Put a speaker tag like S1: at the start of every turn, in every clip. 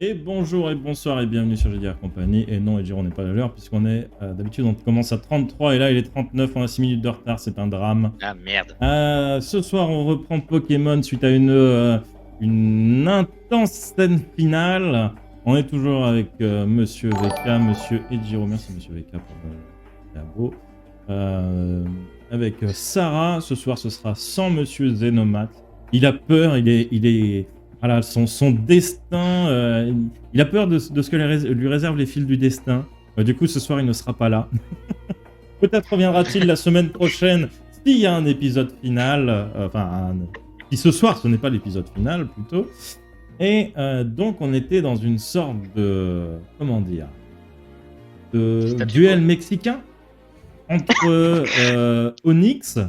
S1: Et bonjour et bonsoir et bienvenue sur GDR Company. Et non, Ejiro n'est pas à l'heure puisqu'on est d'habitude on commence à 33 et là il est 39, on a 6 minutes de retard, c'est un drame.
S2: Ah merde.
S1: Ce soir on reprend Pokémon suite à une intense scène finale. On est toujours avec Monsieur VK, Monsieur Ejiro, merci Monsieur VK pour le labo. Avec Sarah, ce soir ce sera sans Monsieur Zenomat. Il a peur, il est voilà, son destin, il a peur de ce que lui réservent les fils du destin. Du coup, ce soir, il ne sera pas là. Peut-être reviendra-t-il la semaine prochaine s'il y a un épisode final. Si ce soir, ce n'est pas l'épisode final, plutôt. Et donc, on était dans une sorte de... Comment dire, de duel mexicain entre Onyx,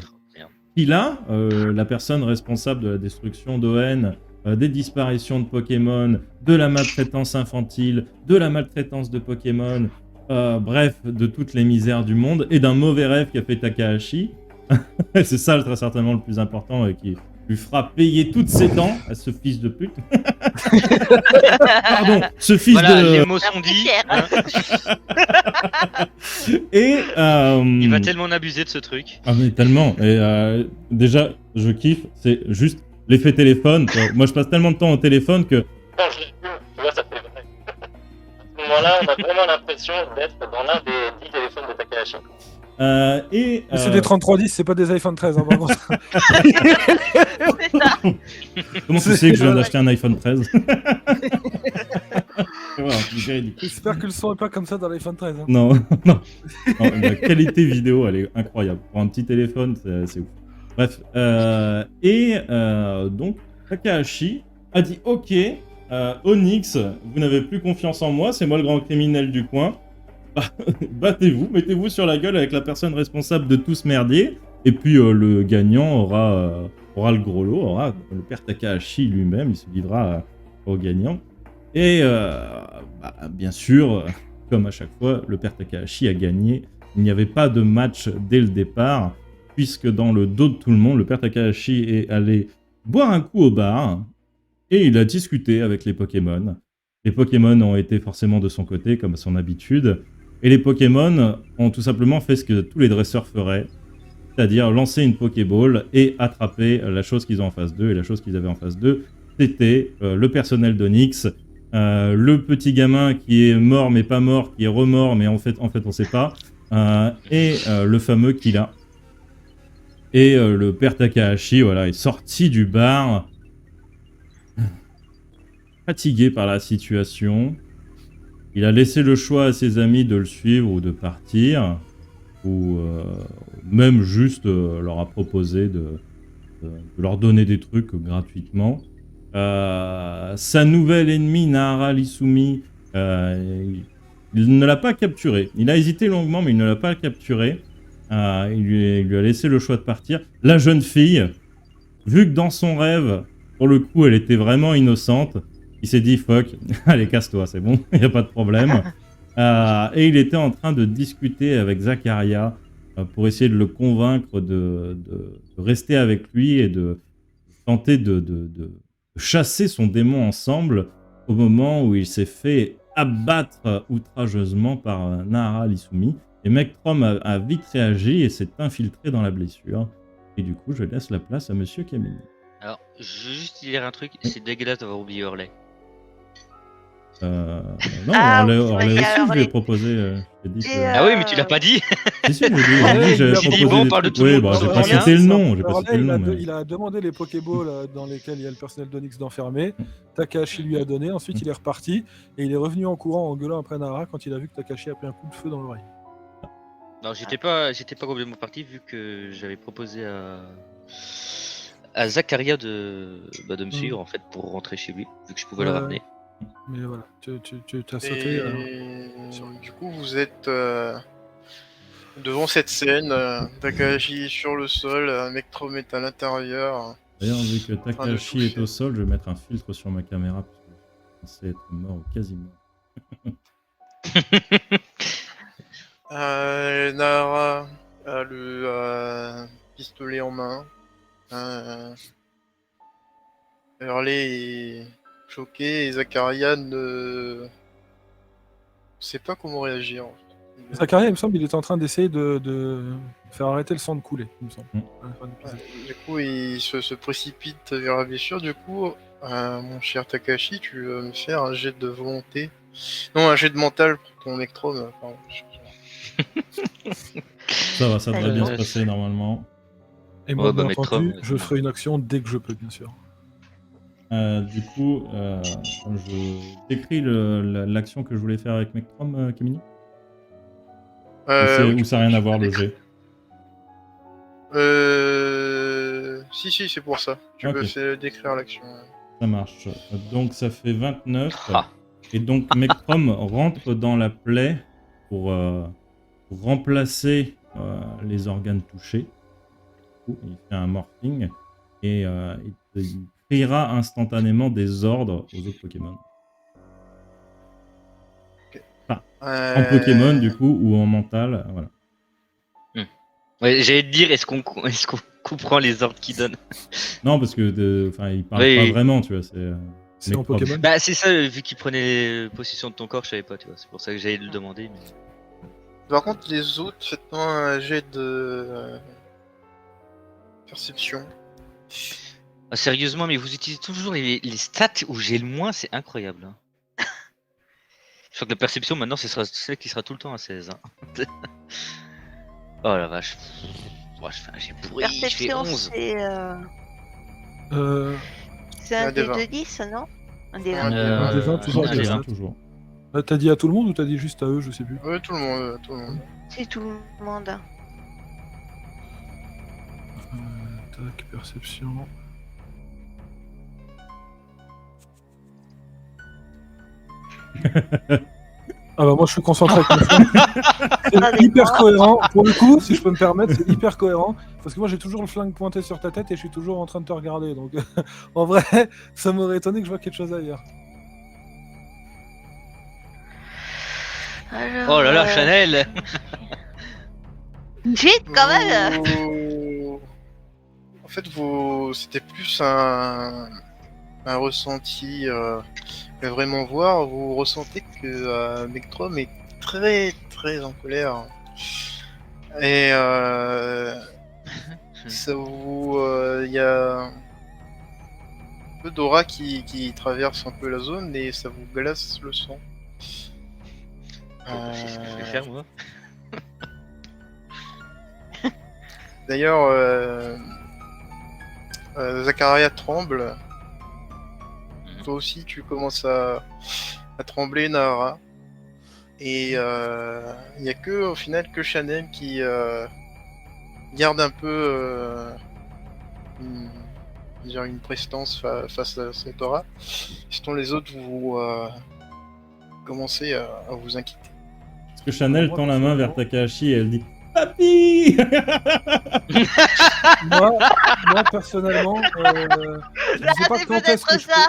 S1: Pila, la personne responsable de la destruction d'ON, des disparitions de Pokémon, de la maltraitance infantile, de la maltraitance de Pokémon, bref, de toutes les misères du monde, et d'un mauvais rêve qu'a fait Takahashi. C'est ça très certainement le plus important et qui lui fera payer toutes ses dents à ce fils de pute. Pardon, ce fils
S2: voilà,
S1: de...
S2: les mots sont dits. Hein.
S1: Et
S2: il va tellement en abuser de ce truc.
S1: Ah mais tellement. Et déjà, je kiffe, c'est juste l'effet téléphone. Moi, je passe tellement de temps au téléphone que...
S3: Quand je l'ai vu, tu vois, ça fait vrai. À ce moment-là, on a vraiment l'impression d'être dans l'un des 10 téléphones de Takahashi.
S4: C'est des 3310, c'est pas des iPhone 13, hein, par contre.
S5: C'est ça.
S1: Comment tu sais que je viens d'acheter un iPhone 13? Voilà,
S4: J'espère que le son est pas comme ça dans l'iPhone 13. Hein.
S1: Non, la qualité vidéo, elle est incroyable. Pour un petit téléphone, c'est ouf. Bref, donc, Takahashi a dit « Ok, Onyx, vous n'avez plus confiance en moi, c'est moi le grand criminel du coin. Battez-vous, mettez-vous sur la gueule avec la personne responsable de tout ce merdier. Et puis le gagnant aura le gros lot, aura le père Takahashi lui-même, il se livrera au gagnant. Et bien sûr, comme à chaque fois, le père Takahashi a gagné. Il n'y avait pas de match dès le départ, puisque dans le dos de tout le monde, le père Takahashi est allé boire un coup au bar et il a discuté avec les Pokémon. Les Pokémon ont été forcément de son côté, comme à son habitude. Et les Pokémon ont tout simplement fait ce que tous les dresseurs feraient, c'est-à-dire lancer une Pokéball et attraper la chose qu'ils ont en face d'eux. Et la chose qu'ils avaient en face d'eux, c'était le personnel d'Onyx, le petit gamin qui est mort mais pas mort, qui est remort mais en fait on sait pas, et le fameux Killa. Et le père Takahashi, voilà, est sorti du bar, fatigué par la situation. Il a laissé le choix à ses amis de le suivre ou de partir, ou même juste leur a proposé de leur donner des trucs gratuitement. Sa nouvelle ennemie, Nahara Litsumi, il ne l'a pas capturé. Il a hésité longuement, mais il ne l'a pas capturé. Il lui a laissé le choix de partir. La jeune fille, vu que dans son rêve, pour le coup, elle était vraiment innocente, il s'est dit « Fuck, allez, casse-toi, c'est bon, il n'y a pas de problème. » Et il était en train de discuter avec Zacharia pour essayer de le convaincre de rester avec lui et de tenter de chasser son démon ensemble au moment où il s'est fait abattre outrageusement par Nahara Litsumi. Et Mectrom a vite réagi et s'est infiltré dans la blessure. Et du coup, je laisse la place à Monsieur Kamini.
S2: Alors, je veux juste dire un truc, c'est dégueulasse d'avoir oublié Orlais.
S1: Non,
S5: oui,
S1: Orlais
S5: il y
S1: aussi,
S5: a
S1: je lui ai
S5: Orlais.
S1: proposé. J'ai dit que...
S2: Ah oui, mais tu l'as pas dit.
S1: Si, je l'ai dit.
S4: Ouais,
S1: J'avais
S4: il a
S1: proposé
S4: dit,
S2: bon,
S1: des
S2: parle de
S1: trucs.
S2: tout le
S1: Oui,
S2: monde,
S1: bah,
S2: on
S1: j'ai
S2: s'en
S1: pas
S2: souvient.
S1: cité le nom. J'ai pas
S4: Alors
S1: cité
S4: là,
S1: le nom. mais-
S4: il a demandé les Pokéballs dans lesquels il y a le personnel d'Onyx d'enfermer. Takahashi lui a donné, ensuite il est reparti et il est revenu en courant en gueulant après Nara quand il a vu que Takahashi a pris un coup de feu dans l'oreille.
S2: Non, j'étais pas complètement parti vu que j'avais proposé à Zacharia de me suivre en fait pour rentrer chez lui, vu que je pouvais le ramener.
S4: Mais voilà, tu as sauté.
S6: Du coup, vous êtes devant cette scène, Takahashi sur le sol, Mectrom est à l'intérieur.
S1: D'ailleurs, vu que
S6: train de
S1: Takahashi est
S6: toucher.
S1: au sol, je vais mettre un filtre sur ma caméra parce que je suis censé être mort ou quasi mort.
S6: Nara a le pistolet en main. Hurley choqué et Zakaria ne sait pas comment réagir.
S4: Zakaria, il me semble, il était en train d'essayer de faire arrêter le sang de couler, il me semble. à la fin de l'épisode.
S6: Du coup, il se précipite vers la blessure. Du coup, mon cher Takashi, tu vas me faire un jet de volonté. Non, un jet de mental pour ton Nectrum. Pardon.
S1: Ça va, ça devrait bien se
S2: Ouais.
S1: passer normalement.
S4: Et moi,
S2: Ouais, bah,
S4: bien
S2: Maître
S4: entendu,
S2: Homme,
S4: je ferai une action dès que je peux, bien sûr.
S1: Du coup, je décris l'action que je voulais faire avec Mectrum, Camini.
S6: Oui,
S1: Ou ça n'a rien à voir le
S6: décrire.
S1: jet.
S6: Si, c'est pour ça. Tu
S1: Ok.
S6: peux décrire l'action.
S1: Ça marche. Donc ça fait 29.
S2: Ah.
S1: Et donc Mectrum rentre dans la plaie pour remplacer les organes touchés. Du coup, il fait un morphing et il criera instantanément des ordres aux autres Pokémon. En Pokémon du coup ou en mental, voilà.
S2: Ouais, j'allais te dire, est-ce qu'on comprend les ordres qu'il donne?
S1: Non parce que il parle
S2: Oui,
S1: pas
S2: oui.
S1: vraiment, tu vois.
S4: C'est en
S1: Mectrum.
S4: Pokémon.
S2: Bah, c'est ça, vu qu'il prenait possession de ton corps, je savais pas, tu vois. C'est pour ça que j'allais le demander. Mais...
S6: Par contre, les autres, faites-moi un jet de perception.
S2: Ah, sérieusement, mais vous utilisez toujours les stats où j'ai le moins, c'est incroyable. Hein. Je crois que la perception, maintenant, ce sera celle qui sera tout le temps à 16. Hein. Oh la vache. Oh, je fais un jet pourri, je fais
S5: Perception,
S2: 11.
S5: c'est un
S6: Un des
S5: dé
S6: 20.
S5: de 10, non? Un dé
S6: Un
S5: 20.
S4: Un des 20, toujours
S2: un
S4: avec
S2: des
S4: la
S2: 20.
S4: stat.
S1: Toujours.
S4: T'as dit à tout le monde ou t'as dit juste à eux, je sais plus.
S6: Ouais, tout le monde, tout le monde.
S5: C'est tout le monde.
S4: Tac, perception. Ah bah moi je suis concentré avec mon flingue. C'est hyper cohérent. Pour le coup, si je peux me permettre, c'est hyper cohérent. Parce que moi j'ai toujours le flingue pointé sur ta tête et je suis toujours en train de te regarder. Donc en vrai, ça m'aurait étonné que je vois quelque chose ailleurs.
S5: Alors,
S2: Oh là là, Chanel.
S5: Vite quand même.
S6: En fait, c'était plus un ressenti. Mais vraiment voir, vous ressentez que Mectrum est très très en colère. Et ça vous. Il y a un peu d'aura qui traverse un peu la zone et ça vous glace le sang.
S2: C'est ce que je vais faire, moi.
S6: D'ailleurs, Zakaria tremble. Toi aussi, tu commences à trembler, Nahara. Et il n'y a que, au final, que Chanel qui garde un peu une prestance face à cette aura. Sinon, les autres, vous commencez à vous inquiéter.
S1: Parce que Chanel
S4: Moi,
S1: tend la main vers
S4: personnellement-
S1: Takahashi et elle dit Papi.
S4: Moi personnellement, je sais pas
S5: Arrêtez
S4: quand est-ce que
S5: peut-être
S4: je
S5: ça.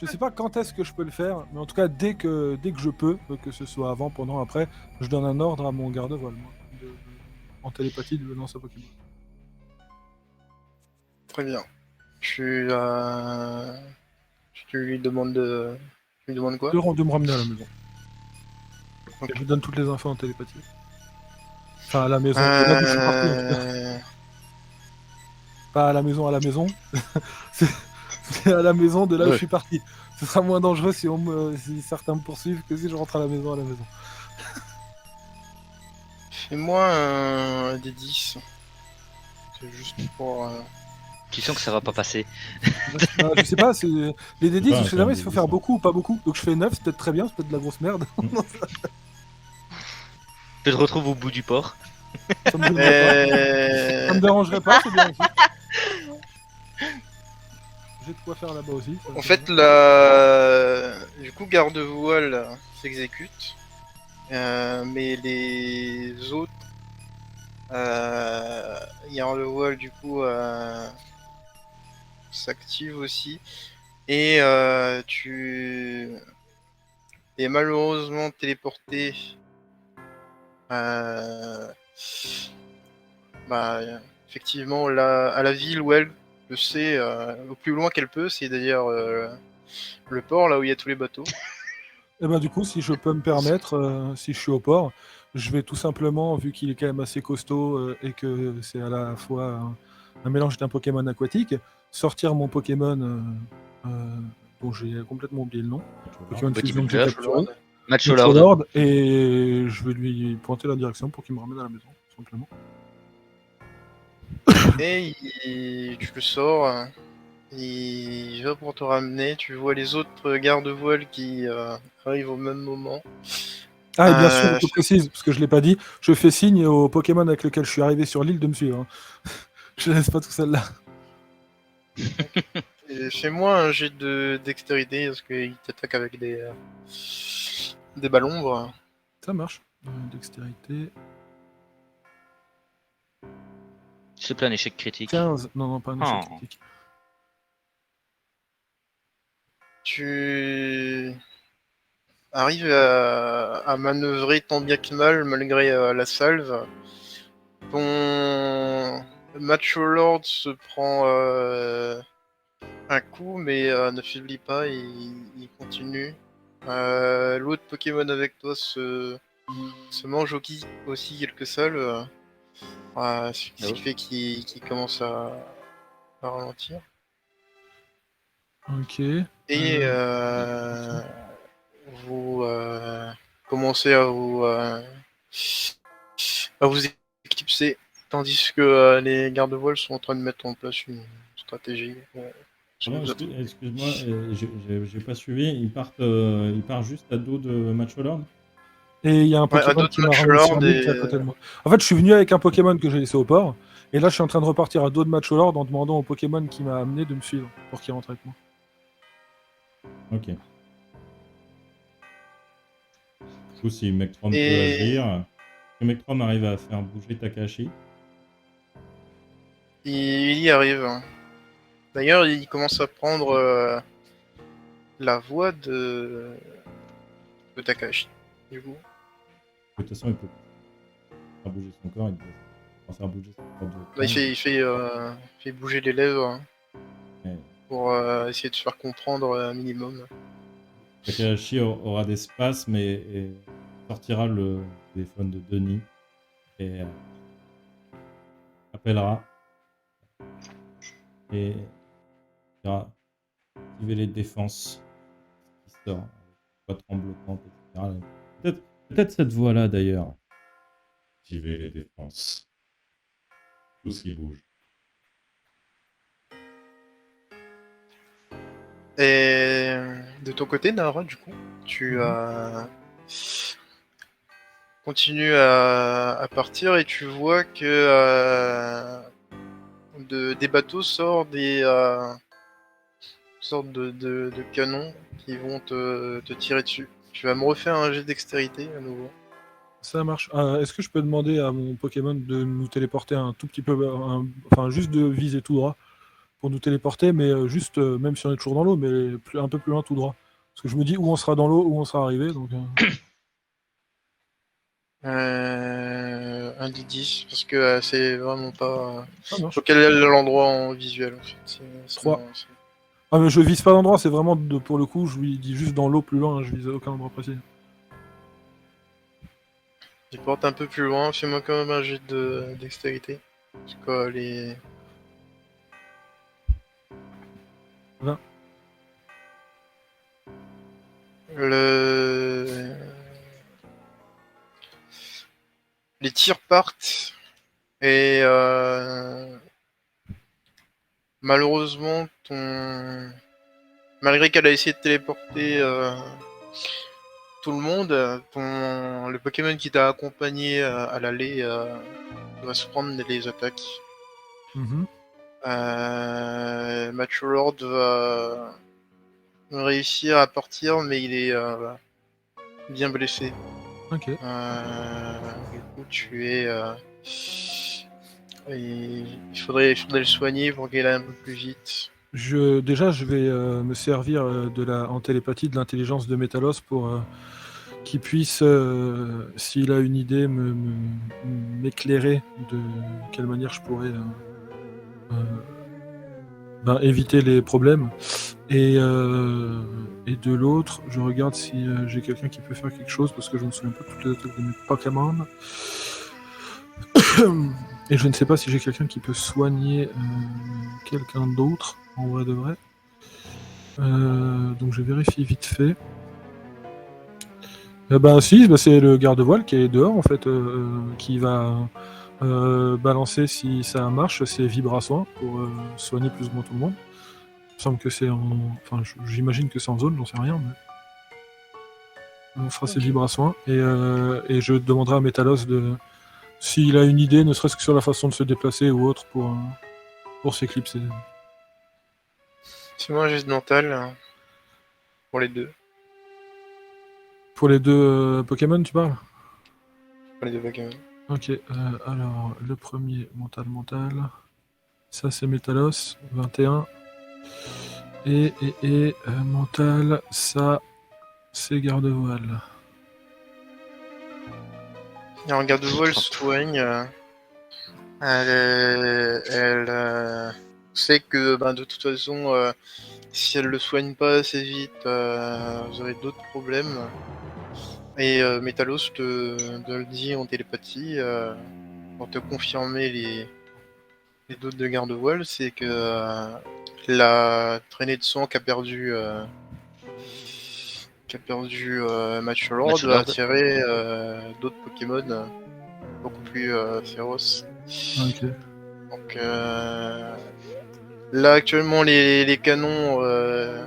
S4: je sais pas quand est-ce que je peux le faire, mais en tout cas dès que je peux, que ce soit avant, pendant, après, je donne un ordre à mon garde-voile, moi, en télépathie de lance à Pokémon.
S6: Très bien. Tu lui demandes de... Tu lui demandes quoi?
S4: De me ramener à la maison.
S6: Ok.
S4: Je lui donne toutes les infos en télépathie. Enfin à la maison. Là, d'où je suis parti, en tout cas. Pas à la maison. C'est à la maison de là où
S6: Ouais.
S4: je suis parti. Ce sera moins dangereux si certains me poursuivent que si je rentre à la maison.
S6: Fais-moi un des 10. C'est juste pour...
S2: Tu sens que ça va pas passer.
S4: Bah, je sais pas, c'est les D10,
S1: pas,
S4: je sais
S1: c'est
S4: jamais
S1: un
S4: s'il faut
S1: D10,
S4: faire
S1: hein.
S4: beaucoup ou pas beaucoup. Donc je fais 9, c'est peut-être très bien, c'est peut-être de la grosse merde.
S2: Je te retrouve au bout du port.
S4: Ça me dérangerait pas. Ça me dérangerait pas, c'est bien aussi. J'ai de quoi faire là-bas aussi. ça,
S6: En
S4: c'est
S6: fait,
S4: bien.
S6: du coup, garde-voile s'exécute, mais les autres, garde-voile du coup s'active aussi, et tu es malheureusement téléporté. Effectivement, à la ville où elle le sait, au plus loin qu'elle peut, c'est d'ailleurs le port, là où il y a tous les bateaux.
S4: Et ben du coup, si je peux me permettre, si je suis au port, je vais tout simplement, vu qu'il est quand même assez costaud et que c'est à la fois un mélange d'un Pokémon aquatique, sortir mon Pokémon dont j'ai complètement oublié le nom, Pokémon fusion que j'ai
S2: Bodybuilder.
S4: capturé,
S2: Matcholord.
S4: Matcholord, et je vais lui pointer la direction pour qu'il me ramène à la maison, tout simplement.
S6: Et tu le sors, il va pour te ramener, tu vois les autres gardes-voiles qui arrivent au même moment.
S4: Ah, et bien sûr, je précise, parce que je l'ai pas dit, je fais signe au Pokémon avec lequel je suis arrivé sur l'île de me suivre. Hein. Je laisse pas tout seul là.
S6: Et fais-moi un jet de dextérité, parce qu'il t'attaque avec des ballons.
S4: Ça marche. Dextérité.
S2: S'il te plaît, un échec critique.
S4: 15. Non, pas un échec
S2: Oh.
S4: critique.
S6: Tu arrives à manœuvrer tant bien que mal, malgré la salve. Ton Matcholord se prend un coup, mais ne faiblit pas, il continue. L'autre Pokémon avec toi se mange aussi quelques salves, ce qui fait qu'il commence à ralentir.
S4: Ok.
S6: Et vous commencez à vous éclipser, tandis que les gardes-voiles sont en train de mettre en place une stratégie. Sur
S1: Pardon,
S6: les autres.
S1: excuse-moi, j'ai pas suivi. Il part juste à dos de Matcholord.
S4: Et il y a un
S6: Ouais,
S4: Pokémon
S6: d'autres
S4: qui m'a ramené sur
S6: Matcholord
S4: l'île qui est à
S6: et-
S4: côté de moi. En fait, je suis venu avec un Pokémon que j'ai laissé au port. Et là, je suis en train de repartir à dos de Matcholord en demandant au Pokémon qui m'a amené de me suivre pour qu'il rentre avec moi.
S1: Ok. Du coup, si Mectron peut
S6: Et-
S1: agir, que Mectron arrive à faire bouger Takahashi.
S6: Il y arrive. D'ailleurs, il commence à prendre la voix de Takahashi. Du coup.
S1: De toute façon, il peut faire bouger son corps, il peut faire bouger son corps de
S6: Là, il fait bouger les lèvres
S1: Ouais.
S6: pour essayer de se faire comprendre un minimum.
S1: Takahashi aura des spasmes et sortira le téléphone de Denis et appellera et dira activer les défenses qui sort, voix tremblotante, etc. Peut-être cette voix-là d'ailleurs. Activer les défenses. Tout ce qui bouge.
S6: Et de ton côté, Nara, du coup, tu continues à partir et tu vois que des bateaux sortent des sortes de canons qui vont te tirer dessus. Tu vas me refaire un jet de dextérité à nouveau.
S4: Ça marche. Est-ce que je peux demander à mon Pokémon de nous téléporter un tout petit peu, enfin juste de viser tout droit pour nous téléporter, mais juste, même si on est toujours dans l'eau, mais un peu plus loin tout droit. Parce que je me dis où on sera dans l'eau, où on sera arrivé. Donc,
S6: Un D10, parce que c'est vraiment pas...
S4: ça marche.
S6: Faut quel est l'endroit en visuel, en fait.
S4: Trois. Ah, mais je vise pas d'endroit, c'est vraiment pour le coup, je lui dis juste dans l'eau plus loin, je vise aucun endroit précis.
S6: Il porte un peu plus loin, fais-moi quand même un jet de dextérité. C'est quoi les...
S4: 20.
S6: Les tirs partent et malheureusement malgré qu'elle a essayé de téléporter tout le monde, le Pokémon qui t'a accompagné à l'aller va se prendre les attaques.
S4: Mhm.
S6: Matcholord va réussir à partir, mais il est bien blessé.
S4: Ok.
S6: Du coup, tu es... il faudrait le soigner pour qu'il aille un peu plus vite.
S4: Déjà, je vais me servir en télépathie de l'intelligence de Métalos pour qu'il puisse, s'il a une idée, m'éclairer de quelle manière je pourrais éviter les problèmes. Et de l'autre, je regarde si j'ai quelqu'un qui peut faire quelque chose, parce que je me souviens pas de toutes les attaques de mes Pokémon. Et je ne sais pas si j'ai quelqu'un qui peut soigner quelqu'un d'autre, en vrai de vrai. Donc je vérifie vite fait. Si, c'est le garde-voile qui est dehors, en fait, qui va balancer, si ça marche, ses vibrasoins pour soigner plus ou moins tout le monde. Il me semble que c'est en... Enfin, j'imagine que c'est en zone, j'en sais rien, mais... On fera ses vibrasoins, et je demanderai à Métalos de... S'il a une idée, ne serait-ce que sur la façon de se déplacer ou autre, pour s'éclipser.
S6: Fais-moi un geste mental pour les deux.
S4: Pour les deux Pokémon, tu parles?
S6: Pour les deux Pokémon.
S4: Ok, alors, le premier, mental. Ça, c'est Métalos, 21. Et mental, ça, c'est garde-voile.
S6: Alors, garde-voile soigne. Elle sait que de toute façon, si elle le soigne pas assez vite, vous aurez d'autres problèmes. Et Métalos te le dit en télépathie, pour te confirmer les doutes de garde-voile, c'est que la traînée de sang qu'a perdu Match Lord
S2: Match
S6: va
S2: Lord.
S6: attirer d'autres Pokémon beaucoup plus féroces.
S4: Ok.
S6: Donc là actuellement les canons,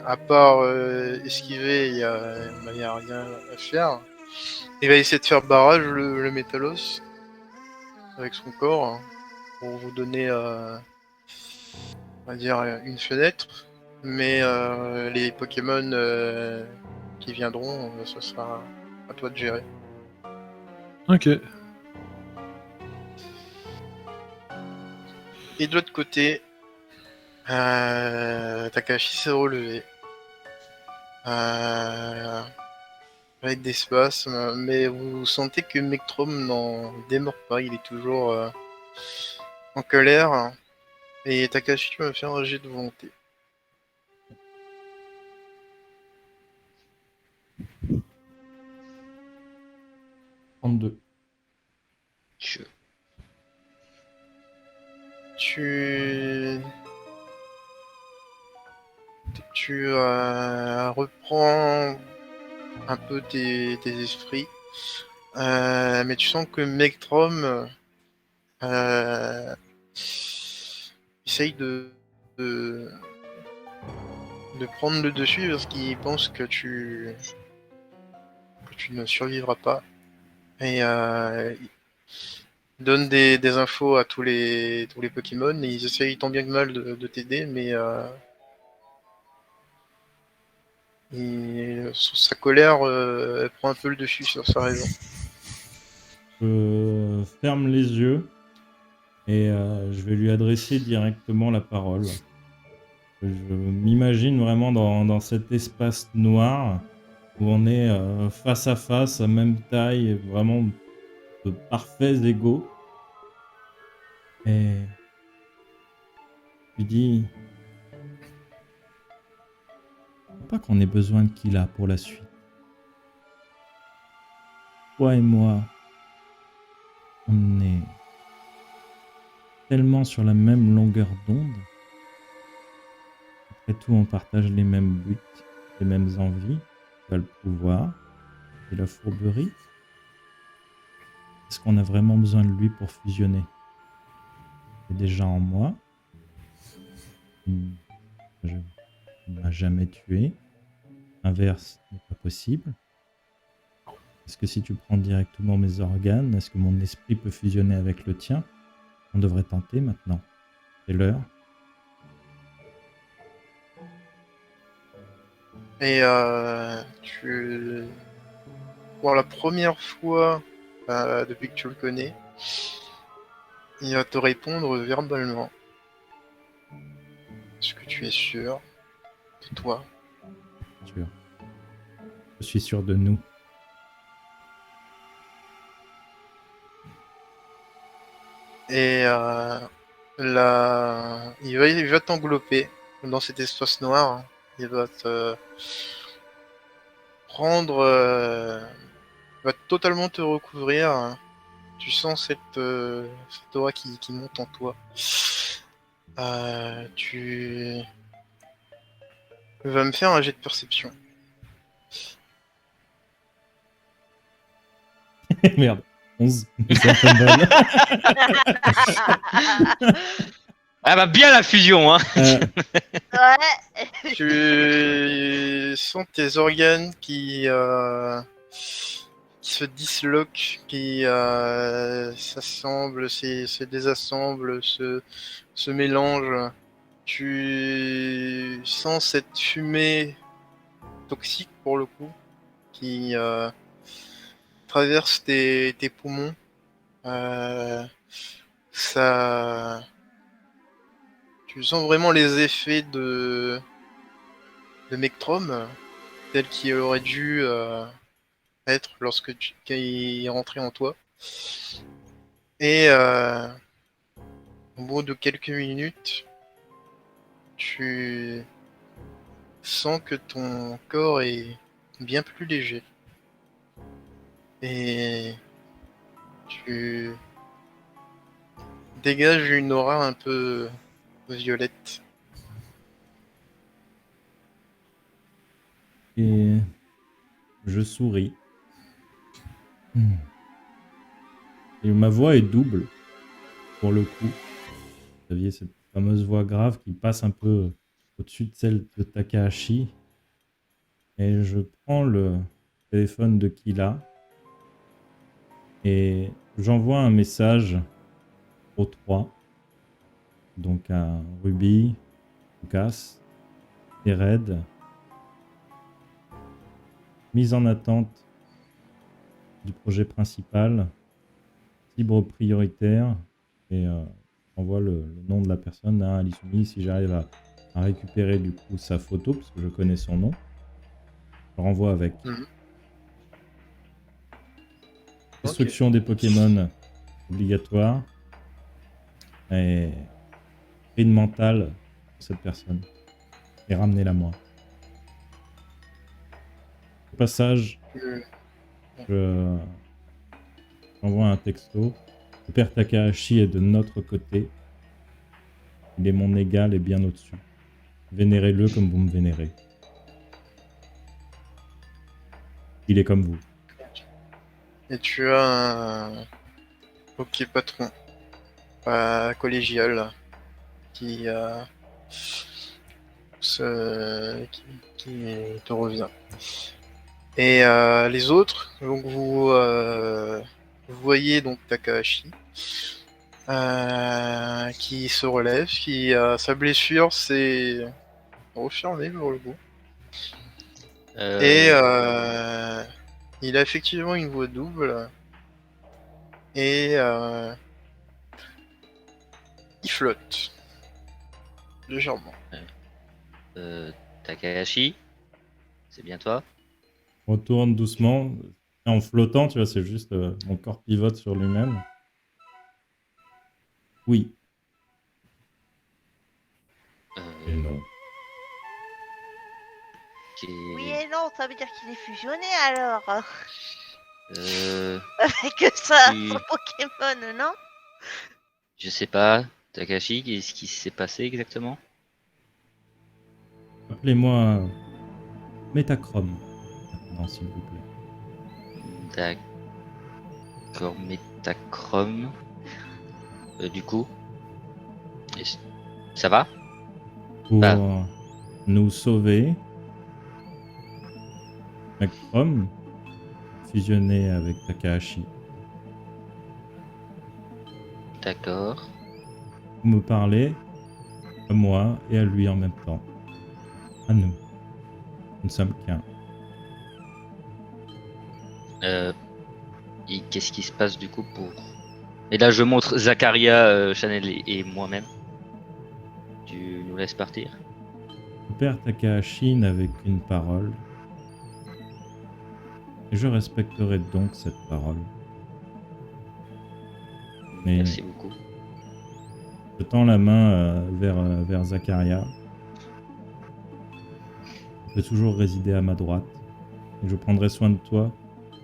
S6: à part esquiver, il y a rien à faire. Il va essayer de faire barrage le Métalos avec son corps pour vous donner on va dire une fenêtre, mais les Pokémon qui viendront, ce sera à toi de gérer.
S4: Ok.
S6: Et de l'autre côté, Takashi s'est relevé. Avec des spasmes, mais vous sentez que Mectrum n'en démord pas, il est toujours en colère. Et Takashi va faire un jet de volonté.
S1: « 32.
S2: Je-
S6: Tu reprends un peu tes esprits, mais tu sens que Mectrum essaye de prendre le dessus parce qu'il pense que tu ne survivras pas. Et il donne des infos à tous les Pokémon et ils essayent tant bien que mal de t'aider, mais sa colère prend un peu le dessus sur sa raison.
S1: Je ferme les yeux et je vais lui adresser directement la parole. Je m'imagine vraiment dans cet espace noir où on est face à face, à même taille, vraiment de parfaits égaux. Et je lui dis, pas qu'on ait besoin de Kila pour la suite. Toi et moi, on est tellement sur la même longueur d'onde. Après tout, on partage les mêmes buts, les mêmes envies, le pouvoir et la fourberie. Est-ce qu'on a vraiment besoin de lui pour fusionner? Il est déjà en moi. Je ne m'a jamais tué. L'inverse n'est pas possible. Est-ce que si tu prends directement mes organes, est-ce que mon esprit peut fusionner avec le tien? On devrait tenter maintenant. C'est l'heure.
S6: Et pour la première fois depuis que tu le connais, il va te répondre verbalement. Est-ce que tu es sûr de toi?
S1: Sûr. Je suis sûr de nous.
S6: Et il va t'envelopper dans cet espace noir. Il va te prendre, va totalement te recouvrir. Tu sens cette aura qui monte en toi. Tu vas me faire un jet de perception.
S1: Merde. 11. Ça fait mal.
S2: Ah bah bien la fusion, hein.
S5: Ouais.
S6: Tu sens tes organes qui se disloquent, qui s'assemblent, se désassemblent, se mélangent. Tu sens cette fumée toxique pour le coup qui traverse tes poumons. Ça, tu sens vraiment les effets de Mectrum tel qu'il aurait dû être lorsque quand il est rentré en toi. Et au bout de quelques minutes, tu sens que ton corps est bien plus léger. Et tu dégages une aura un peu violette.
S1: Et je souris. Et ma voix est double, pour le coup. Vous aviez cette fameuse voix grave qui passe un peu au-dessus de celle de Takahashi. Et je prends le téléphone de Kila et j'envoie un message aux trois. Donc à Ruby, Lucas et Red. Mise en attente du projet principal, cible prioritaire, et j'envoie le nom de la personne à Alisumi. Si j'arrive à récupérer du coup sa photo, parce que je connais son nom, je le renvoie avec. Destruction des Pokémon obligatoire et une mentale pour cette personne, et ramenez-la moi. Au passage, j'envoie un texto. Le père Takahashi est de notre côté. Il est mon égal et bien au-dessus. Vénérez-le comme vous me vénérez. Il est comme vous.
S6: Et tu as un ok patron collégial qui te revient. Et les autres, donc vous voyez donc Takahashi qui se relève, qui sa blessure s'est refermée pour le coup. Et il a effectivement une voix double et il flotte légèrement.
S2: Takahashi, c'est bien toi?
S1: Retourne doucement. En flottant, tu vois, c'est juste mon corps pivote sur lui-même. Oui. Et non.
S5: Oui et non, ça veut dire qu'il est fusionné alors.
S2: Euh,
S5: Avec ça,
S2: Oui.
S5: son Pokémon, non?
S2: je sais pas, Takahashi, qu'est-ce qui s'est passé exactement?
S1: Appelez-moi Métachrome. Maintenant, s'il vous plaît.
S2: D'accord, Métachrome. Du coup, ça va?
S1: Pour
S2: Ah.
S1: nous sauver, Métachrome fusionné avec Takahashi.
S2: D'accord.
S1: Vous me parlez à moi et à lui en même temps. À nous. Nous ne sommes qu'un.
S2: Et qu'est-ce qui se passe du coup pour... Et là je montre Zacharia, Chanel et moi-même. Tu nous laisses partir?
S1: Le père Takahashi n'avait qu'une parole. Et je respecterai donc cette parole. Mais
S2: Merci beaucoup.
S1: je tends la main vers Zacharia. Tu peux toujours résider à ma droite. Et je prendrai soin de toi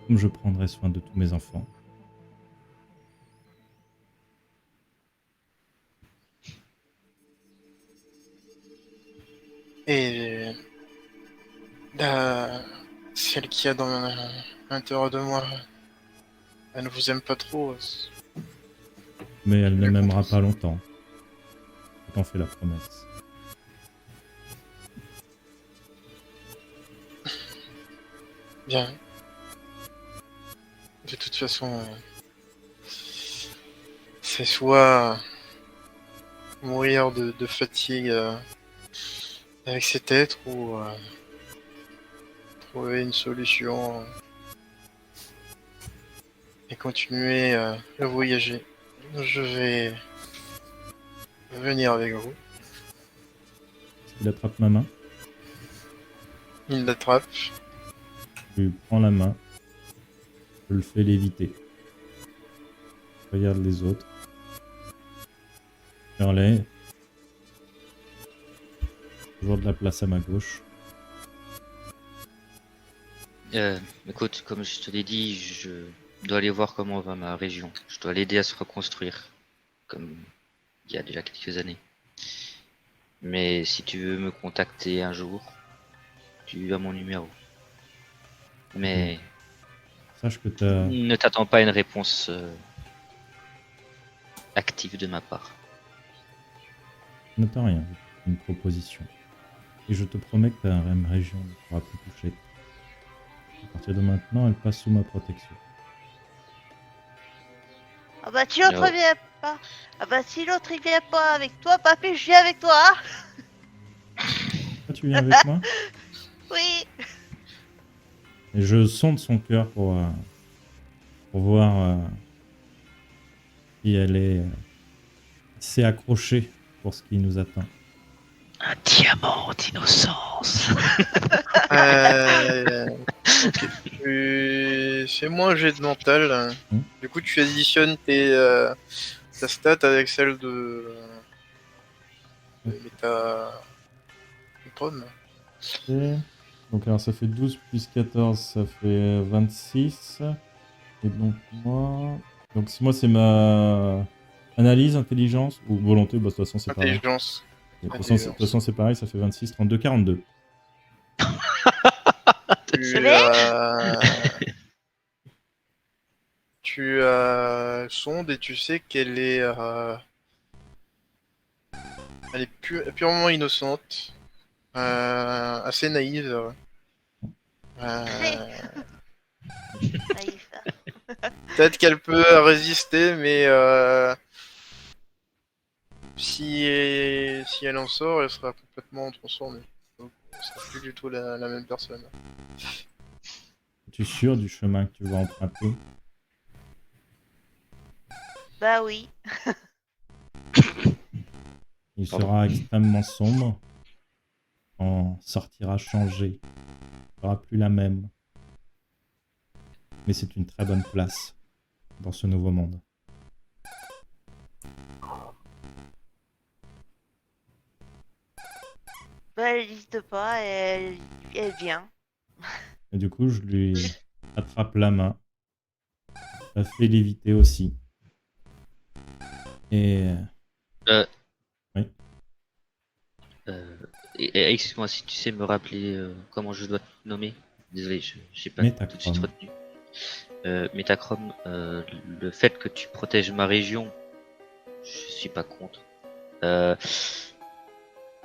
S1: comme je prendrai soin de tous mes enfants.
S6: Et celle qui a dans l'intérieur de moi, elle ne vous aime pas trop.
S1: Mais elle ne
S6: Je
S1: m'aimera
S6: comprends.
S1: pas longtemps. Je t'en fais la promesse.
S6: Bien. De toute façon, c'est soit mourir de fatigue avec cet être ou trouver une solution et continuer à voyager. Je vais venir avec vous.
S1: Il attrape ma main.
S6: Il l'attrape.
S1: Je lui prends la main. Je le fais léviter. Je regarde les autres. Hurley. Toujours de la place à ma gauche.
S2: Écoute, comme je te l'ai dit, je dois aller voir comment va ma région. Je dois l'aider à se reconstruire, comme il y a déjà quelques années. Mais si tu veux me contacter un jour, tu as mon numéro. Mais
S1: Sache que t'as...
S2: ne t'attends pas à une réponse active de ma part.
S1: Ne t'as rien. Une proposition. Et je te promets que ta région ne pourra plus toucher. À partir de maintenant, elle passe sous ma protection.
S5: Ah bah si l'autre
S2: Non.
S5: vient pas. Ah bah si l'autre il vient pas avec toi, papy, je viens avec toi. Hein.
S1: Ah, tu viens avec moi?
S5: Oui.
S1: Et je sonde son cœur pour voir si elle est s'est accrochée pour ce qui nous attend.
S2: Un diamant d'innocence.
S6: Ok. Fais-moi un jet de mental. Du coup, tu additionnes ta stat avec celle de Métatron.
S1: Et... Donc alors ça fait 12 plus 14, ça fait 26. Et donc moi... Donc si moi c'est ma analyse, intelligence ou volonté, bah de toute façon c'est pareil.
S6: Intelligence.
S1: De toute façon c'est pareil, ça fait 26, 32, 42.
S6: Tu sondes et tu sais qu'elle est elle est purement innocente, assez naïve.
S5: Naïf.
S6: Peut-être qu'elle peut résister, mais si elle en sort, elle sera complètement transformée. Donc, elle sera plus du tout la même personne.
S1: Es-tu sûr du chemin que tu vas emprunter?
S5: Bah oui.
S1: Il sera extrêmement sombre. En sortira changé. Il sera plus la même. Mais c'est une très bonne place dans ce nouveau monde.
S5: Bah elle n'hésite pas, elle vient.
S1: Et du coup, je lui attrape la main. Je la fais léviter aussi. Et... Oui.
S2: Excuse-moi si tu sais me rappeler comment je dois te nommer. Désolé, j'ai pas tout de suite retenu. Métachrome, le fait que tu protèges ma région, je suis pas contre.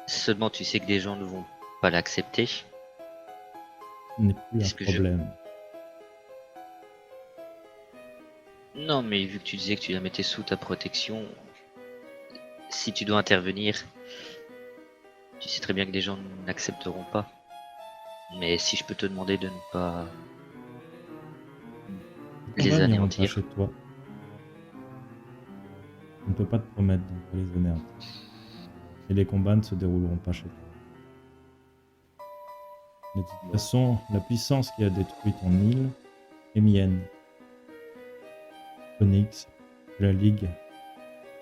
S2: Seulement tu sais que des gens ne vont pas l'accepter.
S1: Ce n'est plus
S2: Est-ce
S1: un
S2: que
S1: problème.
S2: Non, mais vu que tu disais que tu la mettais sous ta protection, si tu dois intervenir, tu sais très bien que des gens n'accepteront pas. Mais si je peux te demander de ne pas les
S1: Pas
S2: anéantir.
S1: chez toi. On ne peut pas te promettre de ne pas les anéantir. Et les combats ne se dérouleront pas chez toi. De toute façon, la puissance qui a détruit ton île est mienne. Onyx, la Ligue,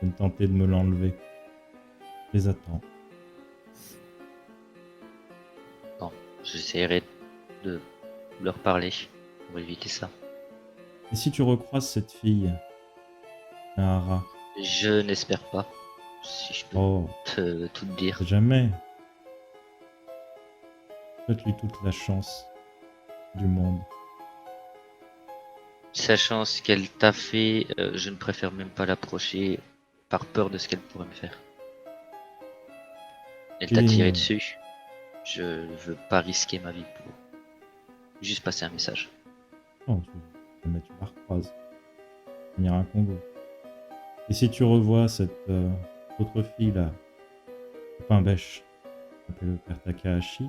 S1: viennent tenter de me l'enlever. Je les attends.
S2: j'essaierai de leur parler pour éviter ça.
S1: Et si tu recroises cette fille, Nahara,
S2: Je n'espère pas, si je peux
S1: oh,
S2: tout te dire.
S1: jamais. Souhaite-lui toute la chance du monde.
S2: Sachant ce qu'elle t'a fait, je ne préfère même pas l'approcher par peur de ce qu'elle pourrait me faire. Elle t'a
S1: Et-
S2: tiré dessus. Je veux pas risquer ma vie pour juste passer un message.
S1: Non, mais tu la recroises. On ira à Congo. Et si tu revois cette autre fille là, le pain bêche, appelé le père Takahashi,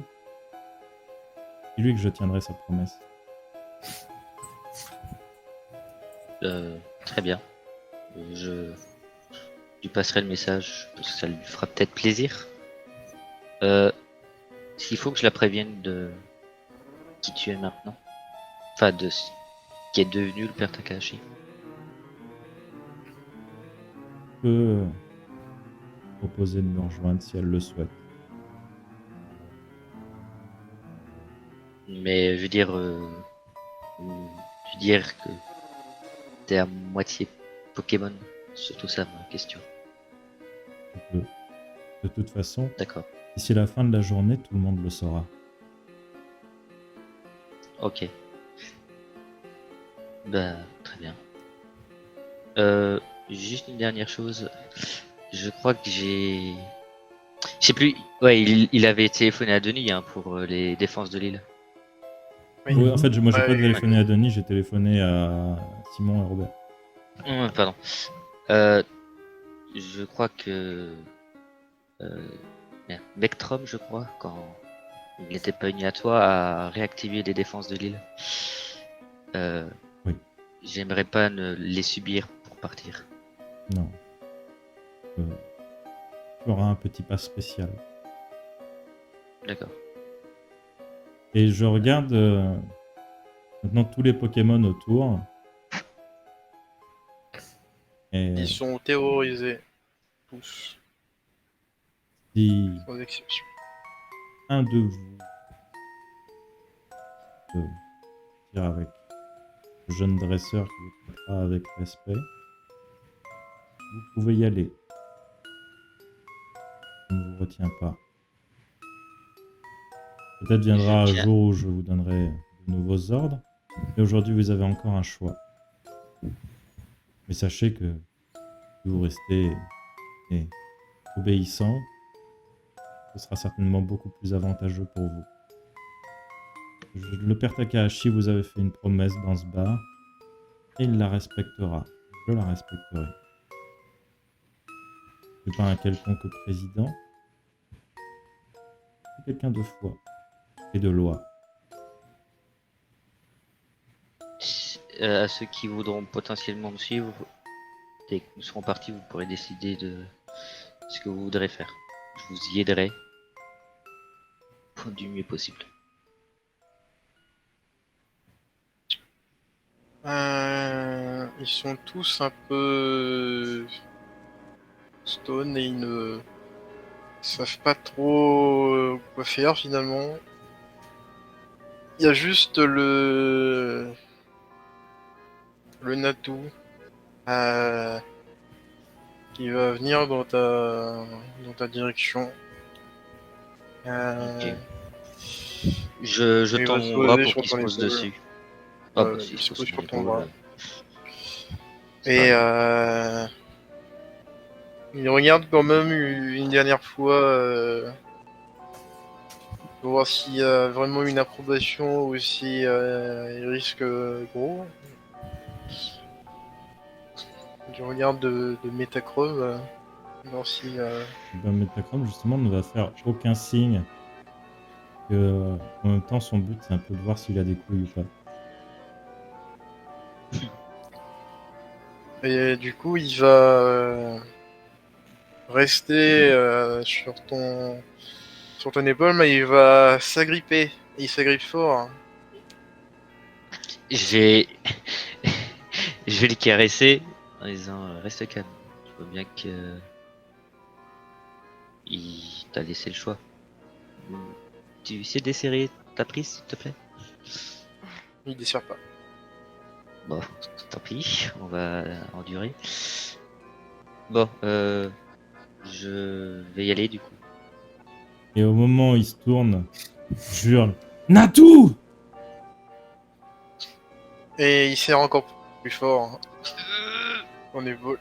S1: dis-lui que je tiendrai sa promesse.
S2: Très bien. Je lui passerai le message parce que ça lui fera peut-être plaisir. S'il faut que je la prévienne de qui tu es maintenant. Enfin, de ce qui est devenu le père Takahashi.
S1: Je peux proposer de me rejoindre si elle le souhaite.
S2: Mais je veux dire, que t'es à moitié Pokémon. Surtout ça, ma question.
S1: Je peux. De toute façon,
S2: D'accord.
S1: d'ici la fin de la journée, tout le monde le saura.
S2: Ok. Bah, très bien. Juste une dernière chose. Je crois que j'ai... Je sais plus. Ouais, il avait téléphoné à Denis hein, pour les défenses de l'île.
S1: Oui, en fait, moi j'ai
S6: Ouais,
S1: pas
S6: oui,
S1: téléphoné à Denis, j'ai téléphoné à Simon et Robert.
S2: Pardon. Je crois que... merde, Vectrum, je crois, quand il n'était pas uni à toi, a réactivé les défenses de l'île.
S1: Oui.
S2: J'aimerais pas les subir pour partir.
S1: Non. Tu auras un petit pass spécial.
S2: D'accord.
S1: Et je regarde maintenant tous les Pokémon autour. Et
S6: Ils sont terrorisés. Tous,
S1: si
S6: sans exception.
S1: un de vous se tire avec le jeune dresseur qui vous traitera avec respect, vous pouvez y aller. Je ne vous retiens pas. Peut-être viendra un
S2: Je tiens.
S1: jour où je vous donnerai de nouveaux ordres. Et aujourd'hui, vous avez encore un choix. Mais sachez que si vous restez obéissant, ce sera certainement beaucoup plus avantageux pour vous. Le père Takahashi vous avait fait une promesse dans ce bar, et il la respectera. Je la respecterai. Je ne suis pas un quelconque président, c'est quelqu'un de foi et de loi.
S2: À ceux qui voudront potentiellement me suivre, dès que nous serons partis, vous pourrez décider de ce que vous voudrez faire. Je vous y aiderai du mieux possible.
S6: Ils sont tous un peu stone et ils ne savent pas trop quoi faire finalement. Il y a juste le Natu qui va venir dans ta direction.
S2: Ok. Je
S6: Il
S2: tends
S6: va se
S2: mon bras
S6: poser
S2: pour
S6: sur
S2: qu'il se
S6: ton
S2: pose
S6: épaule.
S2: dessus. Ah bah
S6: Il
S2: si,
S6: se
S2: pose
S6: pose
S2: sur
S6: sur
S2: mon
S6: ton
S2: épaule,
S6: bras.
S2: c'est
S6: Et
S2: pas
S6: il regarde quand même une dernière fois pour voir s'il y a vraiment une approbation ou si il risque gros. Je regarde de Metachrome, voir si
S1: Ben, Metachrome, justement, ne va faire aucun signe. Que, en même temps, son but, c'est un peu de voir s'il a des couilles ou pas.
S6: et du coup il va rester sur ton épaule, mais il va s'agripper. Il s'agrippe fort.
S2: Je vais... je vais le caresser en disant reste calme. Je vois bien que il t'a laissé le choix. Tu sais desserrer ta prise, s'il te plaît?
S6: Il dessert pas.
S2: Bon, tant pis, on va endurer. Bon, je vais y aller du coup.
S1: Et au moment où il se tourne, je hurle Natou!
S6: Et il serre encore plus fort. Hein. On est beau.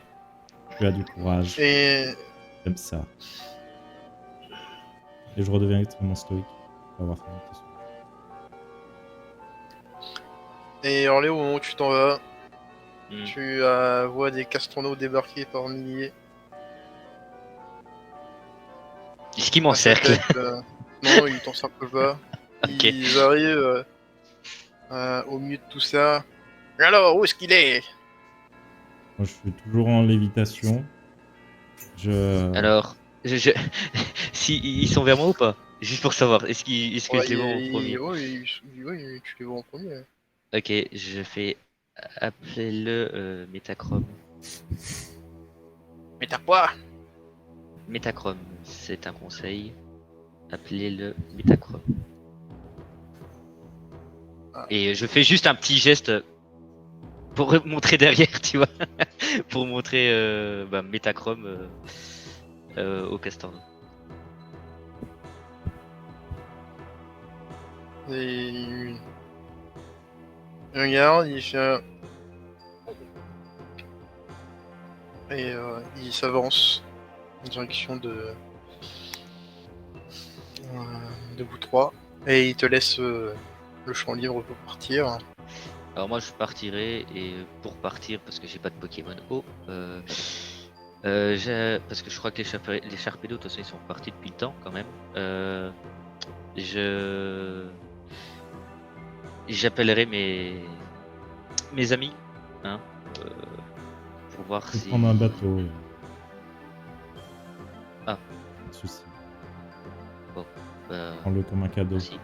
S1: Tu as du courage,
S6: Et
S1: comme ça. Et je redeviens extrêmement stoïque. On va voir ça.
S6: Et Orlé, au moment où tu t'en vas,
S2: Hmm.
S6: tu vois des castronautes débarquer par milliers.
S2: Est-ce qu'il
S6: À ta
S2: m'encercle?
S6: tête, non, ils t'encerclent pas.
S2: Ok.
S6: Ils arrivent au milieu de tout ça. Et alors, où est-ce qu'il est?
S1: Moi, je suis toujours en lévitation.
S2: Alors, si ils sont vers moi ou pas? Juste pour savoir, est-ce que je les vois en premier?
S6: Oui, tu les vois en premier.
S2: Ok, je fais appelez-le Métachrome.
S6: Mais t'as quoi?
S2: Métachrome, c'est un conseil. Appelez-le Métachrome.
S6: Ah.
S2: Et je fais juste un petit geste pour montrer derrière, tu vois, pour montrer Métachrome au Castorno.
S6: Et il regarde, il fait. Et il s'avance en direction de vous trois. Et il te laisse le champ libre pour partir.
S2: Alors moi je partirai et pour partir parce que j'ai pas de Pokémon haut. Parce que je crois que les Charpedos de toute façon ils sont partis depuis le temps quand même. J'appellerai mes amis, hein, pour voir
S1: Je vais
S2: si.
S1: prendre un bateau.
S2: Ah.
S1: Pas de soucis.
S2: Bah,
S1: Prends-le comme un cadeau.
S2: merci.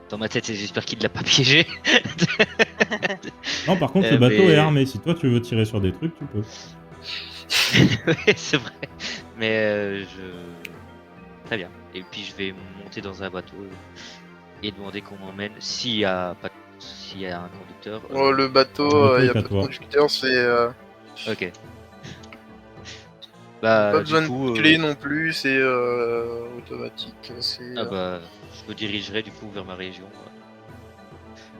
S2: Dans ma tête, j'espère qu'il l'a pas piégé.
S1: Non, par contre, le bateau
S2: mais-
S1: est armé. Si toi, tu veux tirer sur des trucs, tu peux.
S2: Ouais, c'est vrai. Mais très bien. Et puis je vais monter dans un bateau et demander qu'on m'emmène s'il y a un conducteur.
S6: Oh, le bateau,
S1: Le bateau
S6: il
S1: est
S6: n'y a
S1: à
S6: pas de
S1: toi.
S6: conducteur, c'est.
S2: Ok. Bah,
S6: pas
S2: du
S6: besoin
S2: coup,
S6: de clé non plus, c'est automatique. C'est.
S2: ah bah, je me dirigerai du coup vers ma région,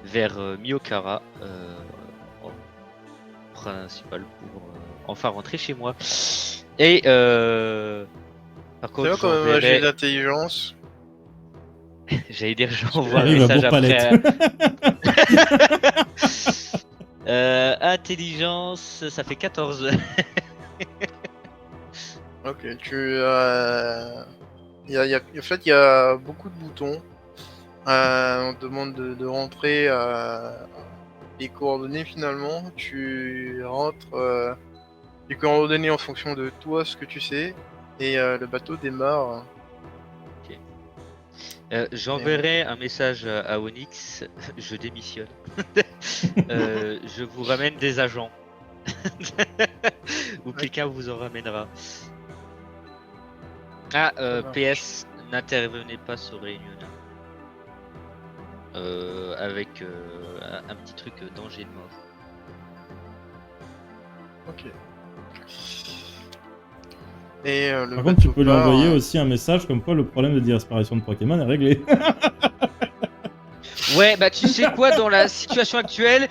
S2: vers Miokara, en principal pour enfin rentrer chez moi. Et par
S6: C'est
S2: contre,
S6: bien quand même un jet
S2: j'enverrai.
S6: d'intelligence.
S2: J'allais dire, j'envoie un
S1: Arrive à
S2: message
S1: Bourg-Palette.
S2: après. Intelligence, ça fait 14.
S6: Ok, en fait, il y a beaucoup de boutons. On te demande de rentrer les coordonnées finalement. Tu rentres les coordonnées en fonction de toi, ce que tu sais. Et le bateau démarre.
S2: J'enverrai un message à Onyx. Je démissionne. Je vous ramène des agents. Ou quelqu'un vous en ramènera. Ah,
S6: Ça marche.
S2: PS, n'intervenez pas sur Réunion. Avec un petit truc danger de mort.
S6: Ok. Et le
S1: Par contre, tu
S6: bateau
S1: peux lui
S6: part,
S1: envoyer aussi un message comme quoi le problème de disparition de Pokémon est réglé.
S2: Ouais, bah tu sais quoi, dans la situation actuelle,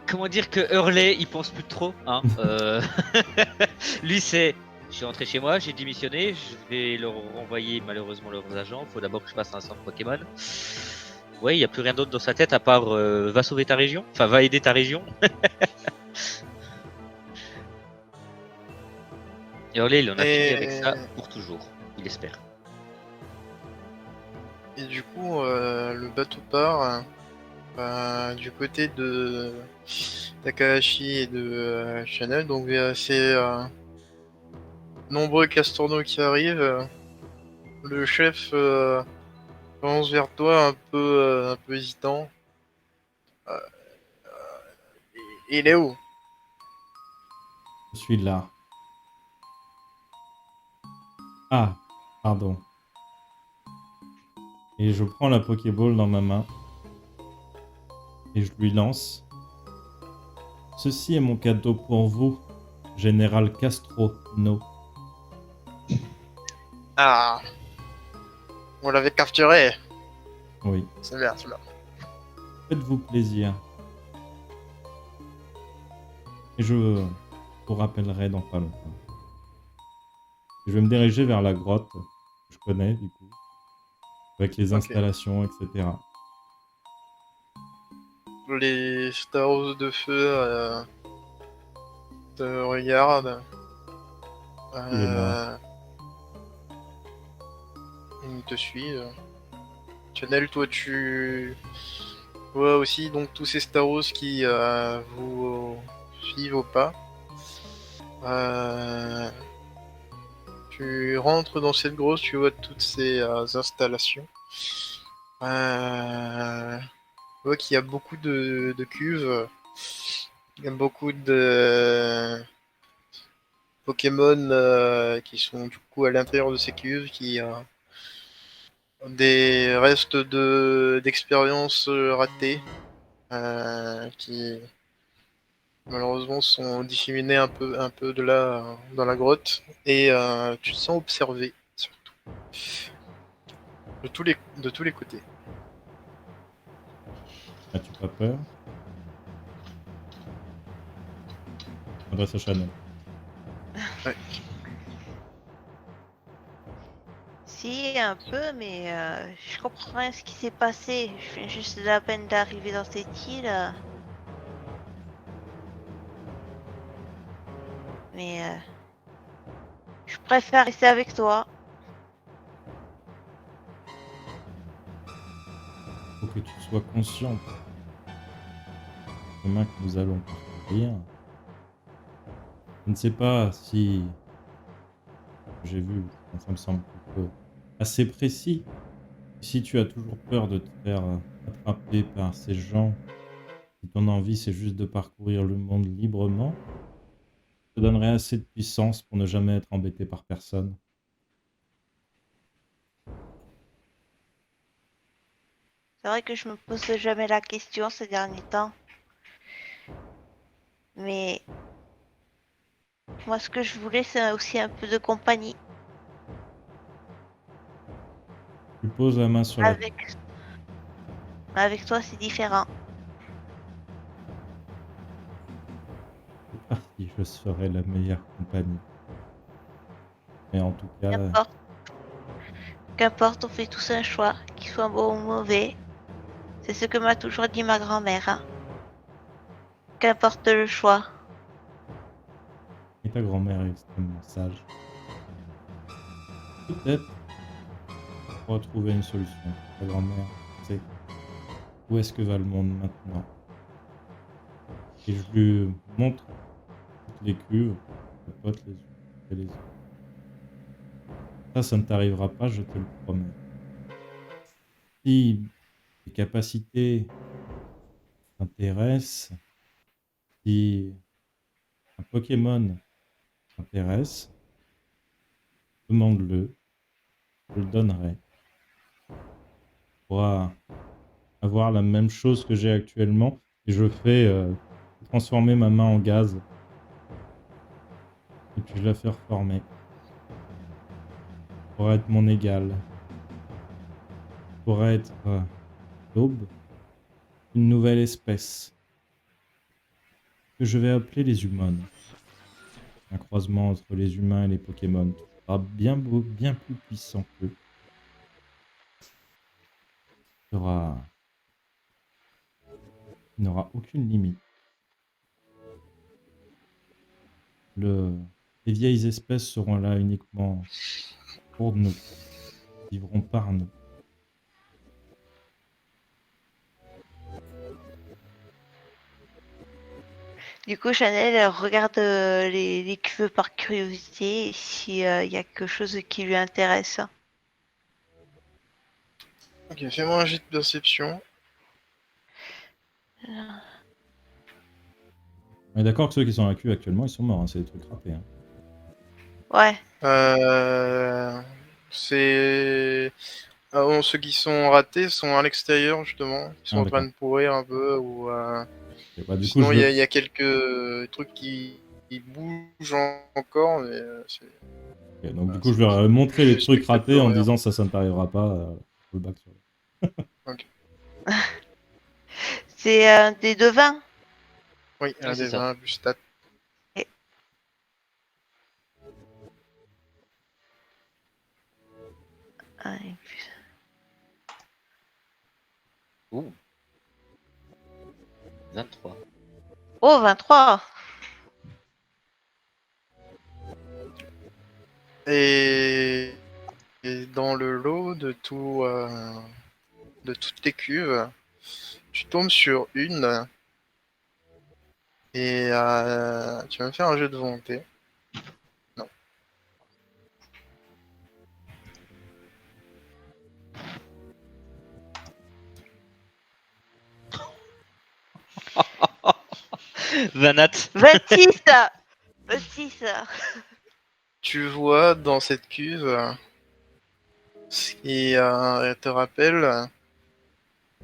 S2: comment dire que Hurley, il pense plus trop, hein. Lui, c'est, je suis rentré chez moi, j'ai démissionné, je vais leur envoyer malheureusement leurs agents. Faut d'abord que je fasse un centre Pokémon. Ouais, il y a plus rien d'autre dans sa tête à part va sauver ta région, enfin va aider ta région. Hurley, il en a fini avec ça pour toujours, il espère.
S6: Et du coup, le bateau part du côté de Takahashi et de Chanel. Donc, c'est nombreux castorneaux qui arrivent. Le chef avance vers toi un peu hésitant. Et il est où?
S1: Je suis là. Ah, pardon. Et je prends la Pokéball dans ma main. Et je lui lance. Ceci est mon cadeau pour vous, Général Castro. No.
S6: Ah, on l'avait capturé.
S1: Oui.
S6: C'est bien, c'est bien.
S1: Faites-vous plaisir. Et je vous rappellerai dans pas longtemps. Je vais me diriger vers la grotte que je connais du coup, avec les
S6: Ok.
S1: installations, etc.
S6: Les Staros de feu te regardent.
S1: Excusez-moi.
S6: Ils te suivent. Chanel, toi tu vois aussi donc tous ces Staros qui vous suivent au pas. Tu rentres dans cette grosse, tu vois toutes ces installations. Tu vois qu'il y a beaucoup de cuves. Il y a beaucoup de Pokémon qui sont du coup à l'intérieur de ces cuves, qui ont des restes d'expériences ratées, qui malheureusement sont disséminés un peu de là dans la grotte, et tu te sens observé surtout de tous les côtés.
S1: As-tu pas peur? Adresse à Chanel.
S5: Si, un peu, mais je comprends rien ce qui s'est passé. Je viens juste de la peine d'arriver dans cette île. Mais je préfère rester avec toi.
S1: Faut que tu sois consciente. Demain que nous allons partir. Je ne sais pas si j'ai vu, ça me semble plutôt assez précis. Si tu as toujours peur de te faire attraper par ces gens, si ton envie c'est juste de parcourir le monde librement, je te donnerai assez de puissance pour ne jamais être embêté par personne.
S5: C'est vrai que je me pose jamais la question ces derniers temps. Mais moi, ce que je voulais, c'est aussi un peu de compagnie.
S1: Tu poses la main sur la tête.
S5: Avec toi, c'est différent.
S1: Je sais pas si je serai la meilleure compagnie. Mais en tout cas,
S5: Qu'importe. Qu'importe, on fait tous un choix, qu'il soit bon ou mauvais. C'est ce que m'a toujours dit ma grand-mère. Hein. Qu'importe le choix.
S1: et ta grand-mère est extrêmement sage. Peut-être on pourra trouver une solution. Ta grand-mère sait où est-ce que va le monde maintenant. Et je lui montre toutes les cuves, je pote les unes après les autres. Ça ne t'arrivera pas, je te le promets. Si tes capacités t'intéressent, si un Pokémon t'intéresse, demande-le, je le donnerai. Tu pourras avoir la même chose que j'ai actuellement et je fais transformer ma main en gaz et puis je la fais reformer. Pour être mon égal. Pour être l'aube une nouvelle espèce que je vais appeler les humains. Un croisement entre les humains et les Pokémon qui sera bien beau, bien plus puissant qu'eux. Il n'aura aucune limite. Les vieilles espèces seront là uniquement pour nous. Ils vivront par nous.
S5: Du coup, Chanel elle regarde les cuves par curiosité, s'il y a quelque chose qui lui intéresse.
S6: Ok, fais-moi un jet de perception.
S1: On est d'accord que ceux qui sont à la cuve actuellement, ils sont morts. Hein, c'est des trucs ratés. Hein.
S5: Ouais.
S6: C'est Ceux qui sont ratés sont à l'extérieur, justement. Ils sont
S1: Ah,
S6: en train
S1: d'accord.
S6: de pourrir un peu. Ou,
S1: Et bah, du coup,
S6: sinon,
S1: je
S6: il y a quelques trucs qui bougent encore, mais
S1: Ok, donc du coup, je leur ai montré les
S6: je
S1: trucs
S6: suspecte
S1: ratés en
S6: rien.
S1: disant ça ne t'arrivera pas. Le bac sur
S5: C'est un des devins.
S6: Oui,
S2: Ouais,
S6: un
S2: c'est
S6: des
S2: ça.
S6: 20 plus stat.
S5: Ah, et puis-
S2: Ouh. 23.
S5: Oh, 23.
S6: Et... et dans le lot de toutes tes cuves, tu tombes sur une et tu vas me faire un jeu de volonté. Non.
S2: Vanat.
S5: 26. 26.
S6: Tu vois dans cette cuve ce qui te rappelle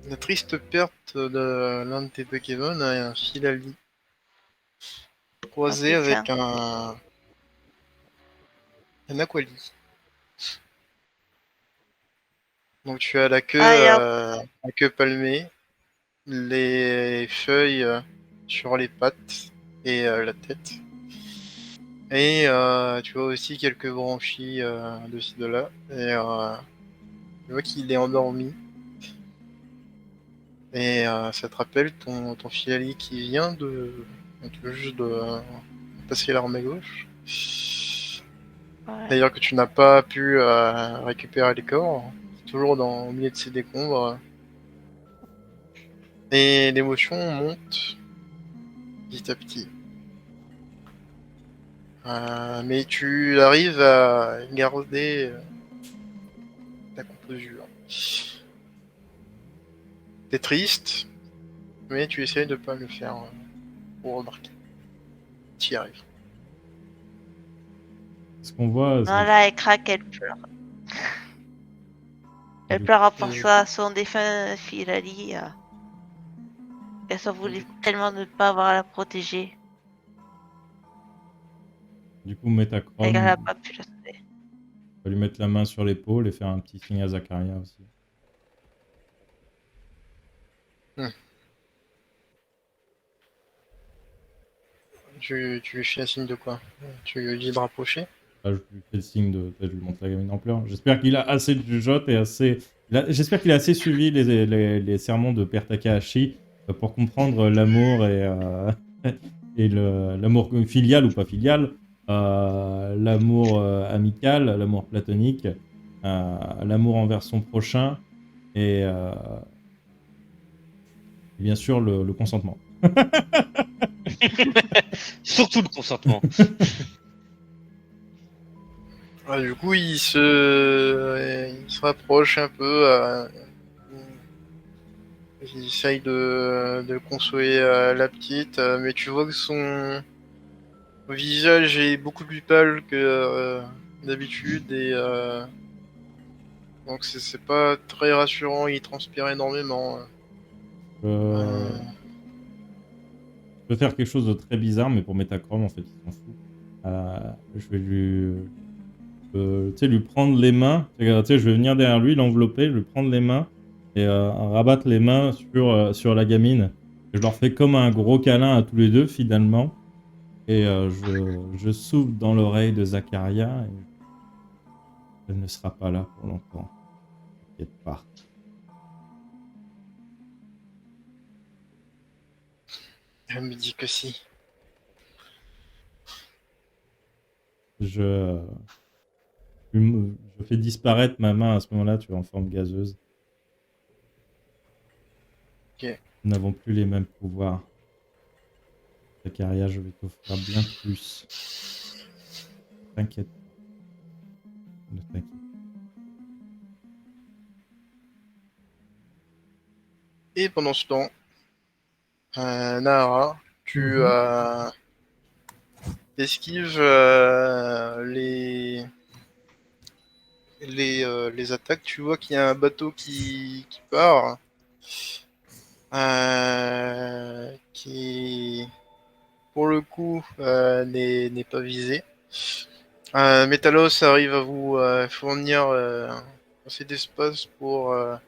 S6: la triste perte de l'un de tes Pokémon, un Filali,
S5: Oh
S6: croisé
S5: putain.
S6: avec un Aquali. Donc tu as
S5: Ah,
S6: la queue palmée, les feuilles sur les pattes et la tête. Et tu vois aussi quelques branchies de ci de là. Et tu vois qu'il est endormi. Et ça te rappelle ton Filali qui vient donc, tu veux juste de passer l'arme à gauche.
S5: ouais.
S6: D'ailleurs que tu n'as pas pu récupérer les corps. Toujours au milieu de ces décombres. Et l'émotion monte petit à petit. Mais tu arrives à garder ta composure. T'es triste, mais tu essayes de pas le faire pour remarquer. T'y arrives.
S1: Ce qu'on voit,
S5: Non,
S1: c'est
S5: là, elle craque, elle pleure. Elle
S1: du,
S5: pleure en
S6: Et du
S5: pensant à son défunt Filali. Elle s'en voulait tellement de ne pas avoir à la protéger.
S1: du coup,
S5: Et qu'elle n'a
S1: Metachrome
S5: pas pu la sauver.
S1: va lui mettre la main sur l'épaule et faire un petit signe à Zacharia aussi.
S6: tu lui fais un signe de quoi? Tu lui dis de rapprocher?
S1: Là, je lui fais le signe je lui montre la gamine en pleurs. J'espère qu'il a assez de jugeote et assez. J'espère qu'il a assez suivi les sermons de Père Takahashi pour comprendre l'amour et l'amour filial ou pas filial, l'amour amical, l'amour platonique, l'amour envers son prochain et bien sûr le consentement.
S2: Surtout le consentement.
S6: Du coup, il se rapproche un peu. Il essaye de consoler la petite, mais tu vois que son visage est beaucoup plus pâle que d'habitude et donc c'est pas très rassurant. Il transpire énormément.
S1: Euh, Je peux faire quelque chose de très bizarre, mais pour Metachrome, en fait, il s'en fout. Je vais tu sais, lui prendre les mains. Tu sais, je vais venir derrière lui, l'envelopper, lui prendre les mains et rabattre les mains sur la gamine. Je leur fais comme un gros câlin à tous les deux, finalement. Et je souffle dans l'oreille de Zacharia. Et elle ne sera pas là pour longtemps. T'inquiète pas.
S6: Elle me dit que si.
S1: Je, je fais disparaître ma main à ce moment-là, tu vois, en forme gazeuse.
S6: Ok.
S1: Nous n'avons plus les mêmes pouvoirs. Zacharia, je vais t'offrir bien plus. T'inquiète. Ne t'inquiète.
S6: Et pendant ce temps, Nahara, tu esquives les attaques, tu vois qu'il y a un bateau qui part, qui pour le coup n'est pas visé. Metalos arrive à vous fournir assez d'espace pour, on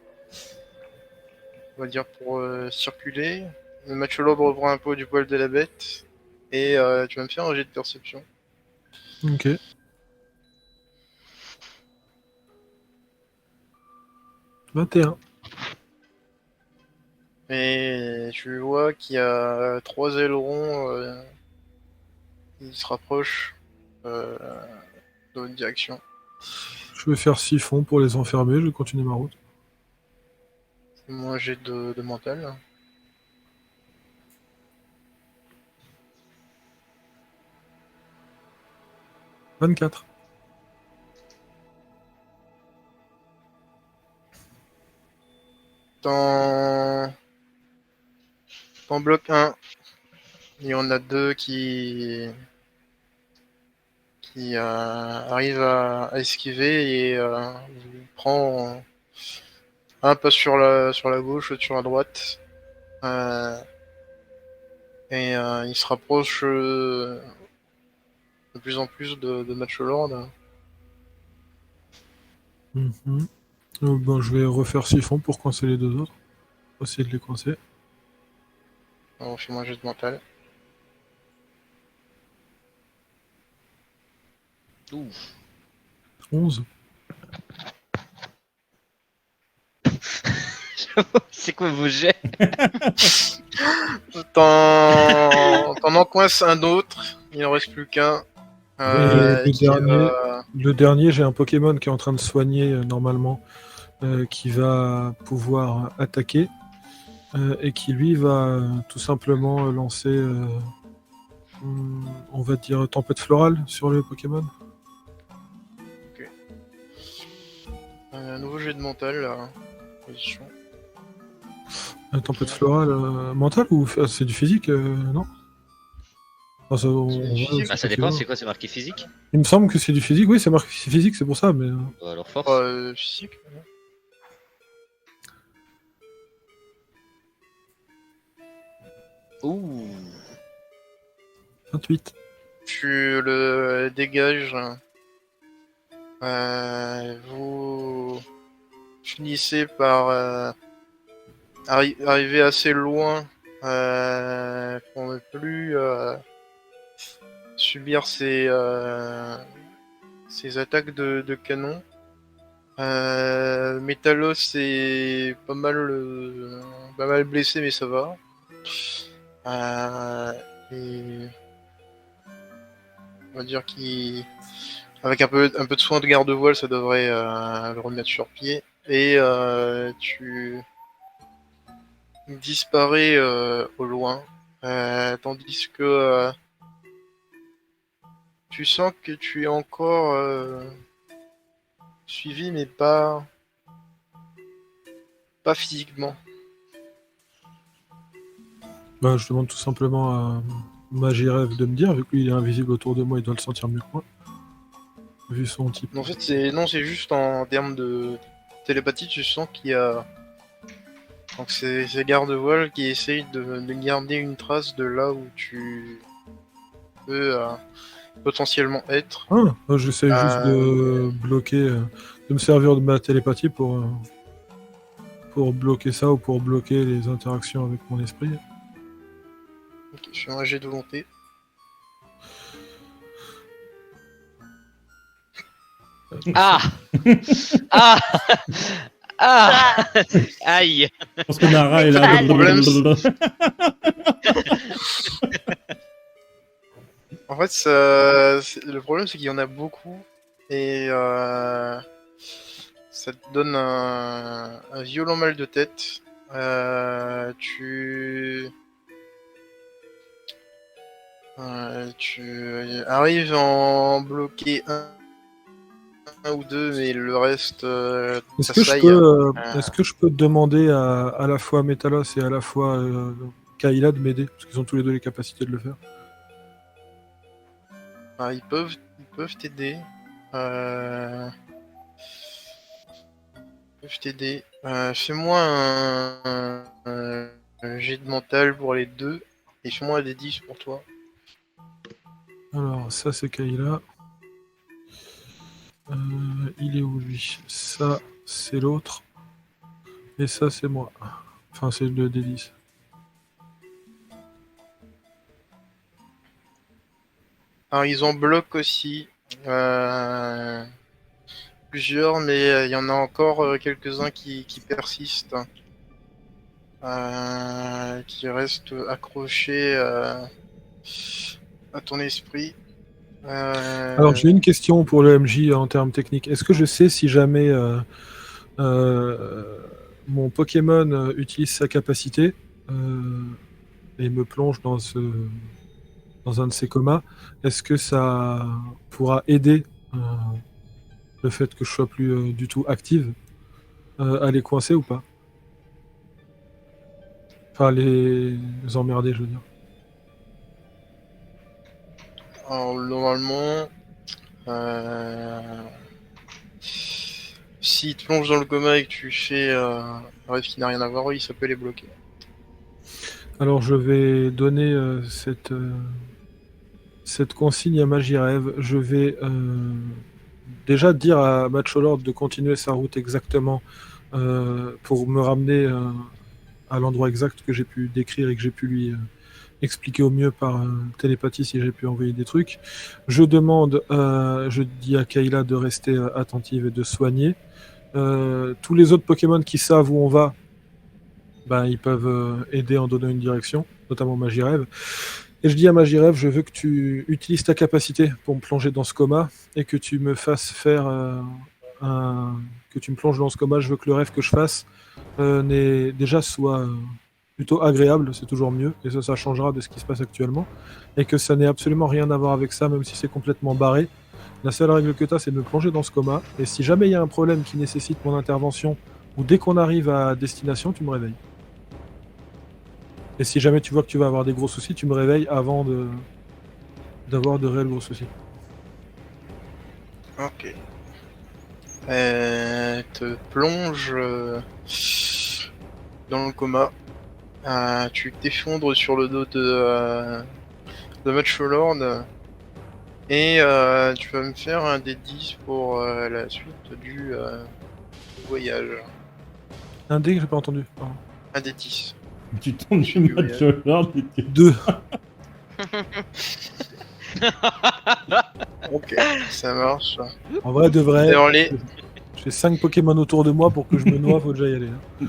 S6: va dire, pour circuler. Le match l'ordre reprend un peu du poil de la bête. Et tu vas me faire un jet de perception.
S4: Ok. « 21.
S6: Et tu vois qu'il y a 3 ailerons qui se rapprochent dans votre direction.
S4: Je vais faire siphon pour les enfermer, je vais continuer ma route.
S6: Moi, j'ai de mental.
S4: « 24.
S6: T'en bloques un. Il y en a 2 qui arrivent à esquiver et il prend un pas sur la gauche, l'autre sur la droite. Et il se rapproche de plus en plus de Match Lord.
S4: Mhm. Bon, je vais refaire siphon pour coincer les 2 autres. Essayer de les coincer.
S6: Alors, fais-moi un jet de mental.
S2: Ouf.
S4: 11.
S2: C'est quoi vos jets?
S6: T'en encoinces un autre, il en reste plus qu'un.
S4: Le dernier, j'ai un Pokémon qui est en train de soigner normalement, qui va pouvoir attaquer et qui lui va tout simplement lancer, on va dire, tempête florale sur le Pokémon.
S6: Un nouveau jet de mental, là. Position.
S4: Tempête florale mentale ou c'est du physique, non? Enfin,
S6: physique.
S2: Ah, ça dépend, c'est quoi? C'est marqué physique?
S4: Il me semble que c'est du physique, oui, c'est marqué physique, c'est pour ça, mais.
S2: Alors force.
S6: Physique.
S2: Ouh.
S4: 28.
S6: Tu le dégages. Vous finissez par arriver assez loin pour ne plus subir ces attaques de canon. Metalos est pas mal blessé, mais ça va. Et on va dire qu'avec un peu de soin de garde-voile, ça devrait le remettre sur pied. Et tu disparais au loin, tandis que tu sens que tu es encore suivi, mais pas physiquement.
S4: Bah, je demande tout simplement à Magirev de me dire, vu qu'il est invisible autour de moi, il doit le sentir mieux que moi. Vu son type.
S6: En fait, c'est juste en termes de télépathie, tu sens qu'il y a. Donc, c'est garde-voile qui essayent de garder une trace de là où tu peux potentiellement être.
S4: Ah, j'essaie juste de bloquer, de me servir de ma télépathie pour bloquer ça ou pour bloquer les interactions avec mon esprit.
S6: Ok, je fais un jet de volonté.
S2: Ah. Ah. Ah. Aïe.
S1: Je pense que Nara est là.
S5: Allez.
S6: En fait, le problème, c'est qu'il y en a beaucoup. Et ça te donne un violent mal de tête. Tu arrives à en bloquer un ou deux, mais le reste,
S4: Est-ce
S6: ça
S4: que je peux demander à la fois Metalos et à la fois Kayla de m'aider? Parce qu'ils ont tous les deux les capacités de le faire.
S6: ils peuvent t'aider. je t'aider. Fais-moi un jet de mental pour les deux. Et fais-moi des 10 pour toi.
S4: Alors, ça, c'est Kayla. Il est où, lui? Ça, c'est l'autre. Et ça, c'est moi. Enfin, c'est le D10.
S6: Alors, ils en bloquent aussi. Plusieurs, mais il y en a encore quelques-uns qui persistent. Qui restent accrochés à ton esprit.
S4: Alors, j'ai une question pour le MJ en termes techniques. Est-ce que je sais si jamais mon Pokémon utilise sa capacité et me plonge dans un de ses comas, est-ce que ça pourra aider le fait que je sois plus du tout active à les coincer ou pas? Enfin, les emmerder, je veux dire.
S6: Alors, normalement, s'il te plonge dans le coma et que tu fais un rêve qui n'a rien à voir, oui, ça peut les bloquer.
S4: Alors, je vais donner cette consigne à Magirève. Je vais déjà dire à Matcholord de continuer sa route exactement pour me ramener à l'endroit exact que j'ai pu décrire et que j'ai pu lui expliquer au mieux par télépathie si j'ai pu envoyer des trucs. Je dis à Kayla de rester attentive et de soigner. Tous les autres Pokémon qui savent où on va, ben, ils peuvent aider en donnant une direction, notamment Magirève. Et je dis à Magirève, je veux que tu utilises ta capacité pour me plonger dans ce coma et que tu me fasses faire que tu me plonges dans ce coma. Je veux que le rêve que je fasse soit plutôt agréable, c'est toujours mieux, et ça changera de ce qui se passe actuellement, et que ça n'ait absolument rien à voir avec ça, même si c'est complètement barré. La seule règle que tu as, c'est de me plonger dans ce coma, et si jamais il y a un problème qui nécessite mon intervention, ou dès qu'on arrive à destination, tu me réveilles. Et si jamais tu vois que tu vas avoir des gros soucis, tu me réveilles avant d'avoir de réels gros soucis.
S6: Ok. Te plonge dans le coma. Tu t'effondres sur le dos de Matcholord. Et tu vas me faire un des 10 pour la suite du voyage.
S4: Un dé que j'ai pas entendu. Pardon.
S6: Un des 10.
S1: Tu tombes du Matcholord et tu...
S4: 2.
S6: Ok, ça marche.
S4: En vrai, de vrai,
S6: D'ailleurs, les...
S4: j'ai 5 Pokémon autour de moi pour que je me noie, faut déjà y aller. Hein.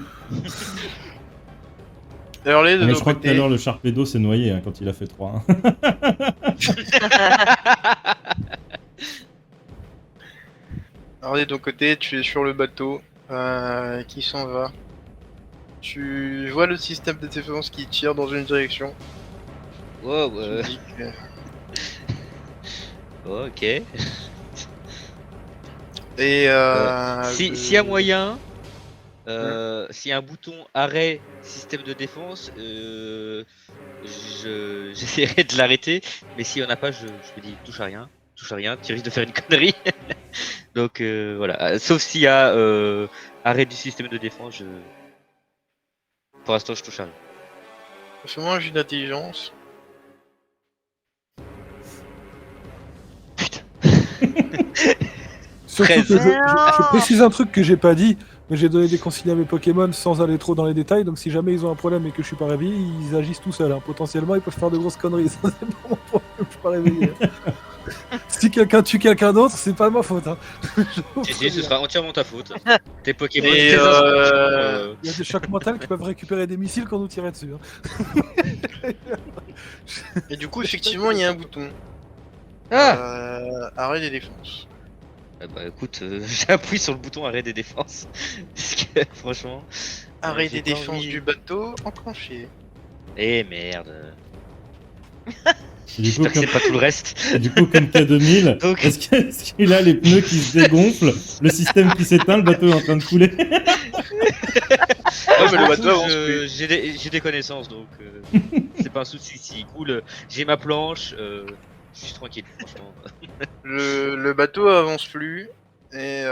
S6: D'ailleurs, les de
S1: Mais
S6: nos
S1: je crois que tout à
S6: côtés.
S1: l'heure, le Sharpedo s'est noyé hein, quand il a fait 3.
S6: Alors, de ton côté, tu es sur le bateau qui s'en va. Tu vois le système de défense qui tire dans une direction.
S2: Wow,
S6: Tu me dis que-
S2: ok.
S6: Et
S2: S'il y a moyen, s'il y a un bouton arrêt système de défense, j'essaierai de l'arrêter, mais s'il n'y en a pas, je me dis touche à rien, tu risques de faire une connerie. Donc voilà, sauf s'il y a arrêt du système de défense, pour l'instant je touche à rien.
S6: fais-moi un jeu d'intelligence.
S4: Surtout
S2: 13.
S4: que je précise un truc que j'ai pas dit, mais j'ai donné des consignes à mes Pokémon sans aller trop dans les détails, donc si jamais ils ont un problème et que je suis pas réveillé, ils agissent tout seuls. Hein. Potentiellement, ils peuvent faire de grosses conneries. Ça, c'est pas mon problème, je suis pas réveillé. Si quelqu'un tue quelqu'un d'autre, c'est pas ma faute. Hein.
S2: Si, ce sera entièrement ta faute. Tes Pokémon,
S6: Et,
S2: tes instincts,
S4: Il y a des chocs mentaux qui peuvent récupérer des missiles quand nous tirer dessus. Hein.
S6: Et du coup, effectivement, il y a un bouton. Arrêt des défenses.
S2: Ah bah écoute, j'appuie sur le bouton arrêt des défenses. Parce que franchement.
S6: Arrêt
S2: j'ai
S6: des
S2: pas
S6: défenses
S2: envie.
S6: du bateau enclenché.
S2: Eh merde.
S1: Et du coup,
S2: J'espère que c'est pas tout le reste.
S1: Et du coup, comme K2000,
S2: Donc-
S1: est-ce qu'il a les pneus qui se dégonflent, le système qui s'éteint, le bateau est en train de couler?
S6: Ah, mais le bateau
S2: Coup,
S6: avance plus.
S2: j'ai des connaissances donc c'est pas un souci. S'il coule, j'ai ma planche, je suis tranquille, franchement.
S6: Le bateau avance plus. Et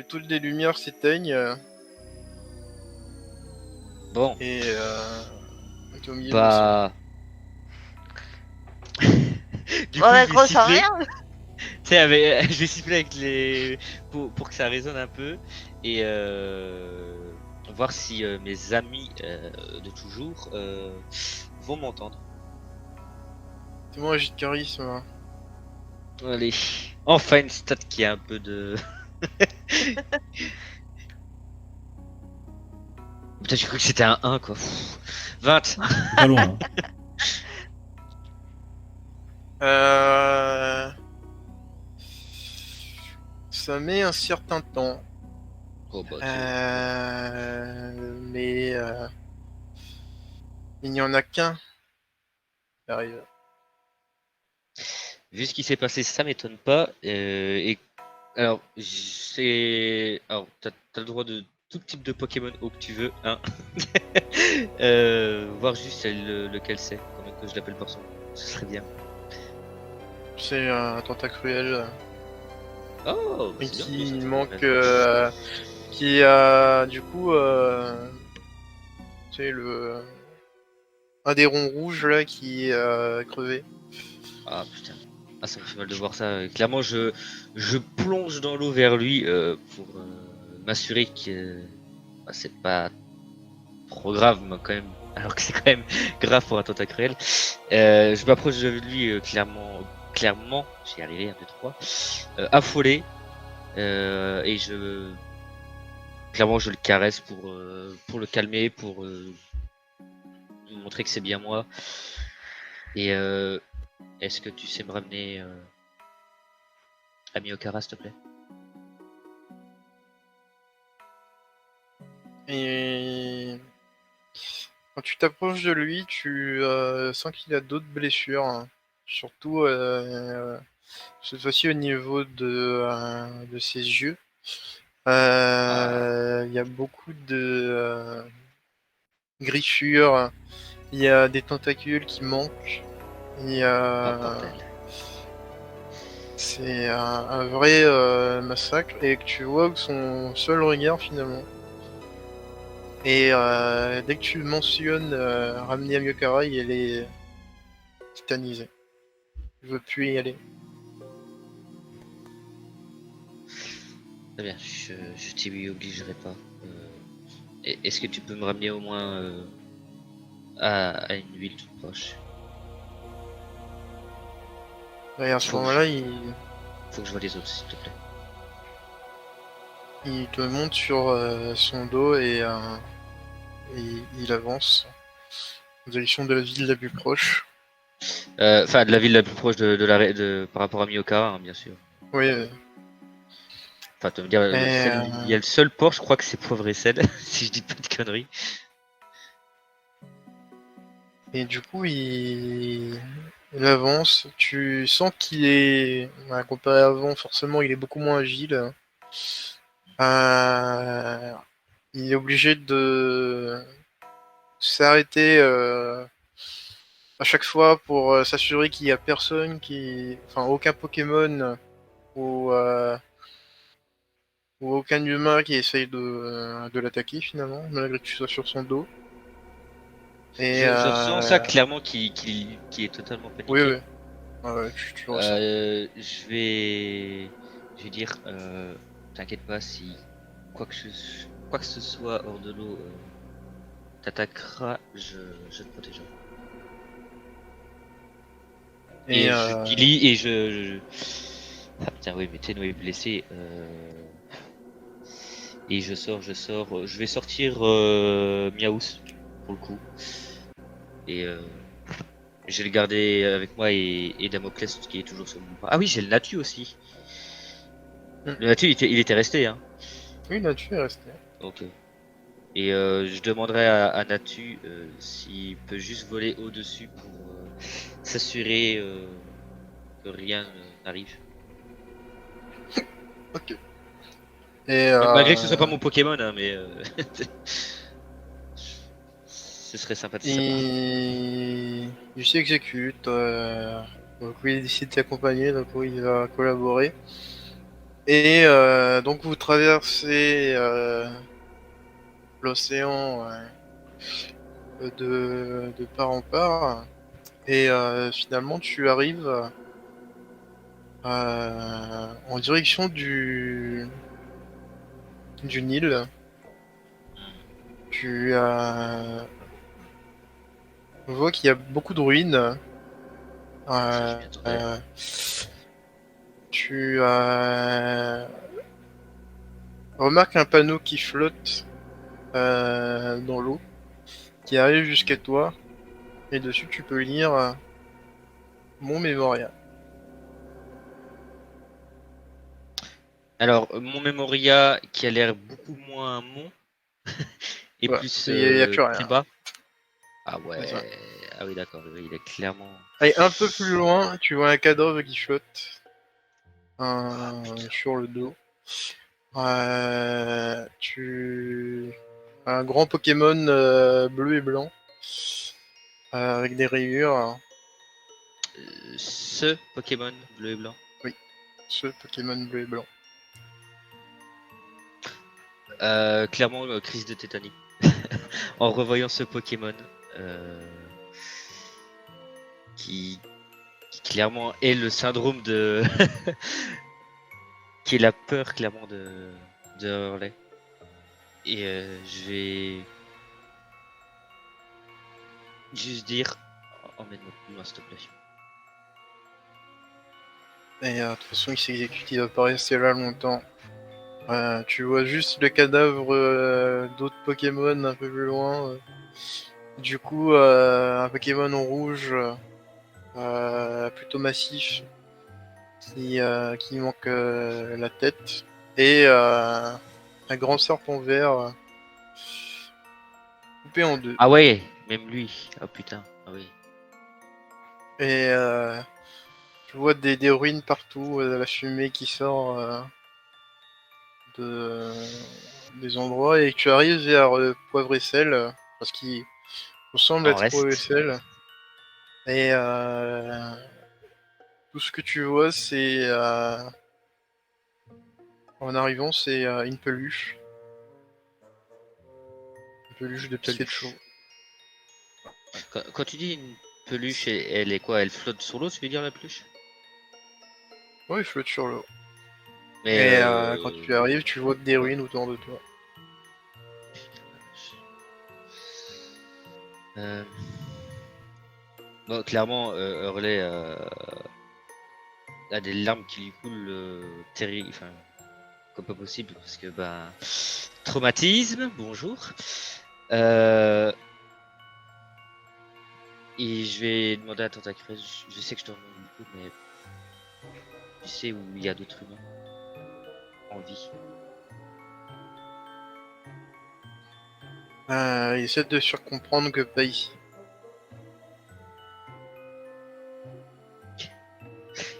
S6: toutes les lumières s'éteignent
S2: Bon,
S6: et t'es au milieu de
S2: bah. Du
S5: Bon,
S2: coup,
S5: bah,
S2: je vais
S5: gros, sans
S2: siffler.
S5: rien.
S2: Tu sais, je vais siffler avec les. Pour que ça résonne un peu. Et voir si mes amis de toujours vont m'entendre.
S6: C'est moi, j'ai de charisme. Hein.
S2: Allez. Enfin une stat qui a un peu de. Putain, j'ai cru que c'était un 1 quoi. Pff. 20.
S1: Pas loin. Hein.
S6: Ça met un certain temps.
S2: Oh bah,
S6: Mais il n'y en a qu'un qui arrive.
S2: vu ce qui s'est passé, ça m'étonne pas. Et alors, t'as le droit de tout type de Pokémon au que tu veux, hein. Voir juste lequel c'est, comment que je l'appelle par son nom, ce serait bien.
S6: C'est un tentacruel
S2: Oh, bah,
S6: et
S2: c'est bien,
S6: qui
S2: ça,
S6: manque,
S2: ça.
S6: qui a du coup, c'est un des ronds rouges là qui est crevé.
S2: Ah putain, ah ça me fait mal de voir ça. Clairement, je plonge dans l'eau vers lui pour m'assurer que bah, c'est pas trop grave, mais quand même. Alors que c'est quand même grave pour un tentacruel. Je m'approche de lui clairement, j'y arrivé, 1, 2, 3, affolé, et clairement je le caresse pour le calmer, pour lui montrer que c'est bien moi. Et est-ce que tu sais me ramener Ami Okara, s'il te plaît?
S6: Et quand tu t'approches de lui, tu sens qu'il a d'autres blessures, hein. Surtout cette fois-ci au niveau de ses yeux. Il y a beaucoup de griffures, il y a des tentacules qui manquent, il y
S2: Ah
S6: a...
S2: bordel.
S6: C'est un vrai massacre et que tu vois que son seul regard finalement. Et dès que tu mentionnes ramener Amyokara, elle est titanisée. Je veux plus y aller.
S2: Très bien, je t'y obligerai pas. Est-ce que tu peux me ramener au moins à une ville toute proche?
S6: Et à ce
S2: Faut que
S6: moment-là,
S2: Faut que je vois les autres, s'il te plaît.
S6: il te monte sur son dos et il avance en direction de la ville la plus proche.
S2: Enfin, de la ville la plus proche par rapport à Miyokara, hein, bien sûr.
S6: Oui,
S2: Enfin, tu veux dire, il y a le seul port, je crois que c'est Poivre et Sel, si je dis pas de conneries.
S6: et du coup, il avance. Tu sens qu'il est, comparé à avant, forcément, il est beaucoup moins agile. Il est obligé de s'arrêter à chaque fois pour s'assurer qu'il n'y a personne enfin, aucun Pokémon ou aucun humain qui essaye de l'attaquer finalement, malgré que tu sois sur son dos. Et
S2: Je ressens ça clairement qui est totalement paniqué.
S6: oui, oui. Ouais, tu le ressens.
S2: Je vais dire, t'inquiète pas, si quoi que ce soit hors de l'eau t'attaquera, je te protégerai. Et je lis et Ah putain oui, mais Tenno est blessé. Et je sors. Je vais sortir Miaous pour le coup. Et je vais le garder avec moi et Damoclès qui est toujours sur mon bras. Ah oui, j'ai le Natu aussi. Le Natu il était resté hein.
S6: Oui, là-dessus est resté.
S2: Ok. Et je demanderai à Natu s'il peut juste voler au-dessus pour s'assurer que rien n'arrive.
S6: Ok. Et
S2: Malgré que ce soit pas mon Pokémon, hein, mais ce serait sympathique.
S6: il s'exécute. Donc oui, il décide de t'accompagner, donc oui, il va collaborer. Et donc vous traversez l'océan de part en part. Et finalement, tu arrives en direction du Nil. Tu vois qu'il y a beaucoup de ruines.
S2: Ça, je m'y attendais.
S6: Tu remarques un panneau qui flotte dans l'eau, qui arrive jusqu'à toi. Et dessus, tu peux lire Mont Mémorial.
S2: Alors, mon Memoria qui a l'air beaucoup moins mont et
S6: Voilà,
S2: plus
S6: il y a plus rien.
S2: très bas. Ah ouais.
S6: C'est ça.
S2: Ah oui, d'accord. Oui, il est clairement.
S6: Allez, un peu plus loin, tu vois un cadavre qui flotte sur le dos. Un grand Pokémon bleu et blanc avec des rayures.
S2: Ce Pokémon bleu et blanc.
S6: Ce Pokémon bleu et blanc.
S2: Clairement, crise de tétanie. En revoyant ce Pokémon qui clairement est le syndrome de. qui est la peur clairement de Hurley. Et je vais juste dire. Emmène-moi plus loin, s'il te plaît.
S6: Et de toute façon, il s'exécute, il va pas rester là longtemps. Tu vois juste le cadavre d'autres Pokémon un peu plus loin. Du coup, un Pokémon en rouge plutôt massif qui manque la tête. Et un grand serpent vert coupé en deux.
S2: Ah ouais, même lui. Oh putain. Ah oui.
S6: Et tu vois des ruines partout, la fumée qui sort des endroits, et tu arrives vers Poivre et Sel, parce qu'il ressemble
S2: En
S6: être Poivre et
S2: reste.
S6: Sel. Et tout ce que tu vois, c'est en arrivant, c'est une peluche. Une peluche de Pikachu.
S2: Quand tu dis une peluche, elle est quoi? Elle flotte sur l'eau, tu veux dire la peluche?
S6: Ouais, il flotte sur l'eau.
S2: Mais
S6: Et quand tu arrives, tu vois que des ruines autour de toi.
S2: Bon, clairement, Hurley a des larmes qui lui coulent terribles, enfin, comme pas possible, parce que bah, traumatisme, bonjour. Et je vais demander à Tentacruz, je sais que je t'en demande beaucoup, mais tu sais où il y a d'autres humains en vie.
S6: Il essaie de surcomprendre que pas ici.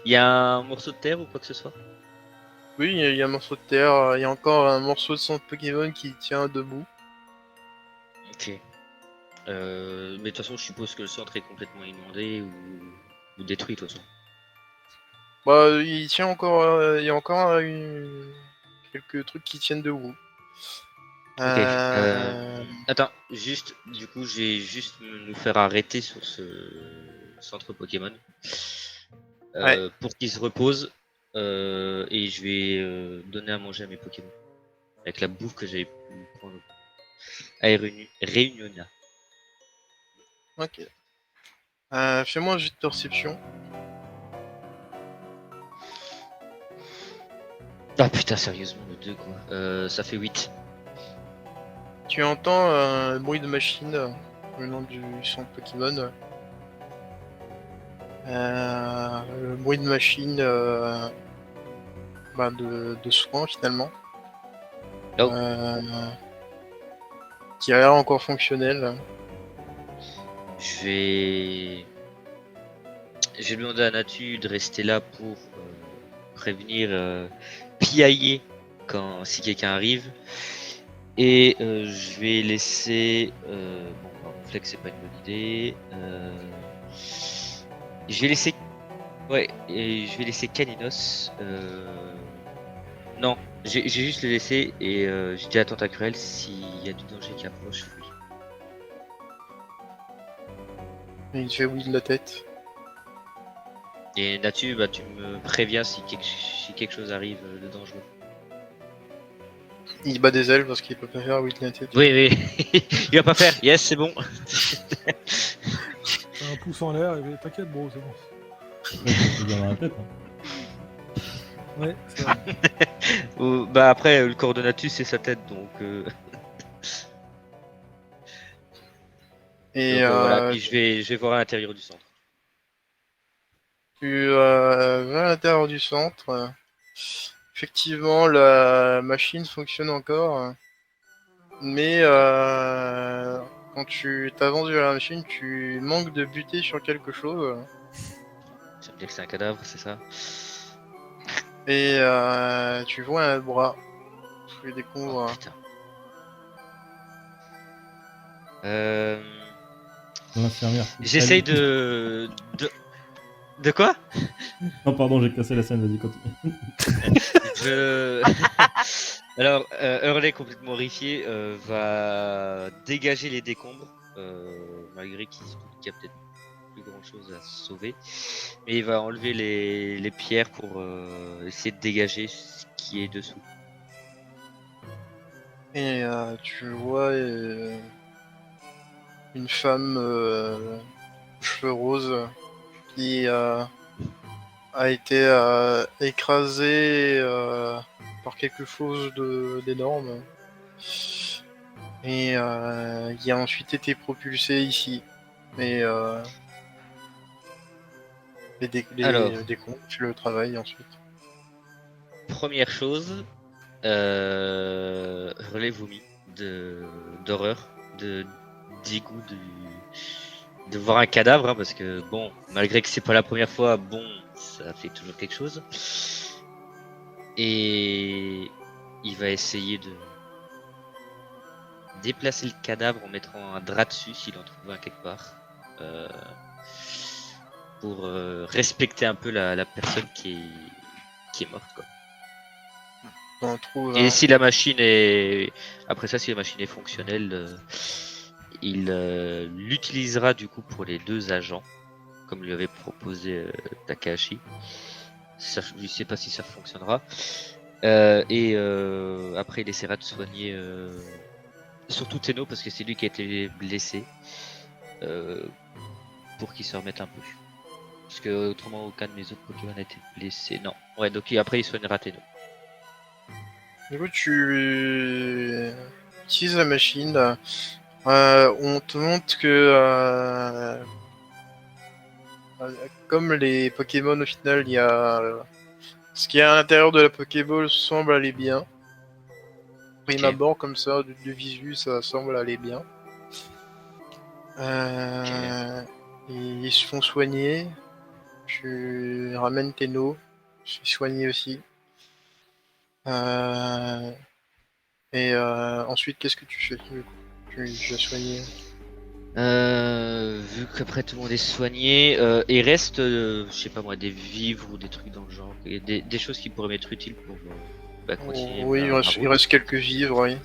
S2: Il y a un morceau de terre ou quoi que ce soit?
S6: Oui, il y a un morceau de terre, il y a encore un morceau de centre Pokémon qui tient debout.
S2: Ok. Mais de toute façon, je suppose que le centre est complètement inondé ou détruit de toute façon.
S6: Bah, il tient encore, il y a encore quelques trucs qui tiennent debout.
S2: Ok. Attends, juste, du coup, je vais juste nous faire arrêter sur ce centre Pokémon pour qu'il se repose et je vais donner à manger à mes Pokémon avec la bouffe que j'avais pu prendre à Réuniona.
S6: Ok. Fais-moi un jet de perception.
S2: Ah putain, sérieusement, le 2 quoi. Ça fait 8.
S6: Tu entends un bruit de machine venant du centre Pokémon. Le bruit de machine de soins finalement.
S2: Oh.
S6: Qui a l'air encore fonctionnel.
S2: Je vais demander à Natu de rester là pour prévenir piailler si quelqu'un arrive. Et je vais laisser. Bon, Flex, c'est pas une bonne idée. Je vais laisser. Ouais, et je vais laisser Caninos Non, j'ai juste le laissé et j'ai dit à Tentacruel s'il y a du danger qui approche. Oui.
S6: Et il fait oui de la tête.
S2: Et Natu, bah, tu me préviens si quelque chose arrive de dangereux.
S6: Il bat des ailes parce qu'il peut pas faire oui de la tête.
S2: Oui, oui, il va pas faire. Yes, c'est bon.
S4: T'as un pouce en l'air et t'inquiète, bro, c'est bon.
S1: Ouais, c'est bien dans la tête. Hein.
S4: Ouais, c'est vrai.
S2: Bah après, le corps de Natu, c'est sa tête, donc.
S6: Et
S2: Donc, voilà. Puis je vais voir à l'intérieur du centre.
S6: tu vas à l'intérieur du centre. Effectivement, la machine fonctionne encore. Mais quand tu t'avances vers la machine, tu manques de buter sur quelque chose.
S2: Ça me dit que c'est un cadavre, c'est ça?
S6: Et tu vois un bras. Tu découvres.
S2: Oh, putain.
S1: L'infirmière.
S2: J'essaye de quoi?
S1: Non, pardon, j'ai cassé la scène, vas-y, continue.
S2: Alors, Hurley, complètement horrifié, va dégager les décombres, malgré qu'il y a peut-être plus grand chose à sauver. Mais il va enlever les pierres pour essayer de dégager ce qui est dessous.
S6: Et tu vois une femme aux cheveux roses qui a été écrasée par quelque chose d'énorme et qui a ensuite été propulsée ici. Et
S2: Alors.
S6: les comptes, tu le travail ensuite.
S2: Première chose, Hurley vomit d'horreur, de dégoût de voir un cadavre, hein, parce que bon, malgré que c'est pas la première fois, bon, ça fait toujours quelque chose. Et il va essayer de déplacer le cadavre en mettant un drap dessus s'il en trouve un quelque part, pour respecter un peu la personne qui est morte, quoi.
S6: On trouve
S2: Et si la machine est... Après ça, si la machine est fonctionnelle, il l'utilisera du coup pour les deux agents, comme lui avait proposé Takahashi. Ça, je ne sais pas si ça fonctionnera. Et après, il essaiera de soigner surtout Tenno, parce que c'est lui qui a été blessé, pour qu'il se remette un peu. Parce que autrement, aucun de mes autres Pokémon n'a été blessé. Non. Ouais, donc après, il soignera Tenno.
S6: Du coup, tu utilises la machine. On te montre que comme les Pokémon au final, il y a ce qui est à l'intérieur de la Pokéball semble aller bien. Prime abord comme ça, de visu, ça semble aller bien. Ils se font soigner. Tu ramènes Tenno, je suis soigné aussi. Et ensuite, qu'est-ce que tu fais? Tu as soigné.
S2: Vu qu'après tout le monde est soigné, il reste, je sais pas moi, des vivres ou des trucs dans le genre, des choses qui pourraient m'être utiles pour continuer.
S6: Oui, il reste quelques vivres, oui.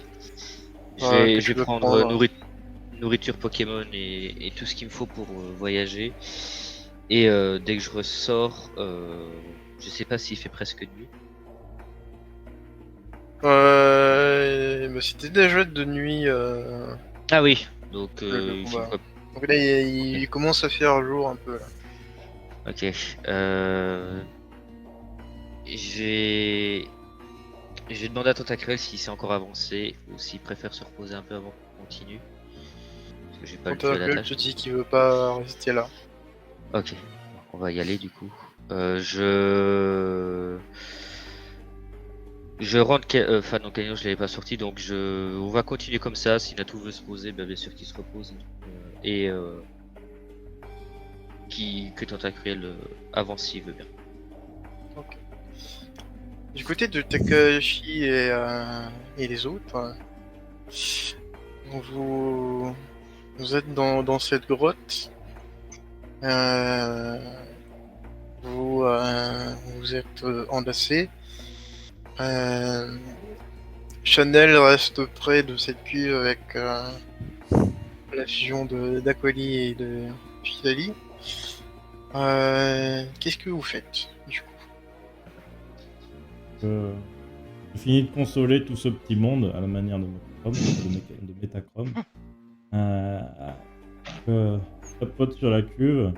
S2: Je vais prendre nourriture Pokémon et tout ce qu'il me faut pour voyager. Et dès que je ressors, je sais pas s'il fait presque nuit.
S6: Mais c'était déjà de nuit.
S2: Ah oui, donc
S6: Donc là, il commence à faire jour un peu. Là.
S2: Ok. Je vais demander à Tentacruel s'il s'est encore avancé ou s'il préfère se reposer un peu avant qu'on continue. Parce que j'ai pas le temps de la tâche.
S6: Je te dis qu'il veut pas rester là.
S2: Ok, on va y aller du coup. Je rentre, enfin non, Canyon je l'avais pas sorti, donc on va continuer comme ça. Si Natou veut se poser, bien sûr qu'il se repose. Et que Tentacruel avance s'il veut bien.
S6: Ok. Du côté de Takahashi et les autres, vous êtes dans cette grotte. Vous êtes enlacés. Chanel reste près de cette cuve avec la fusion d'Aquali et de Philali. Qu'est-ce que vous faites du coup?
S1: J'ai fini de consoler tout ce petit monde à la manière de Metachrome. Tapote sur la cuve.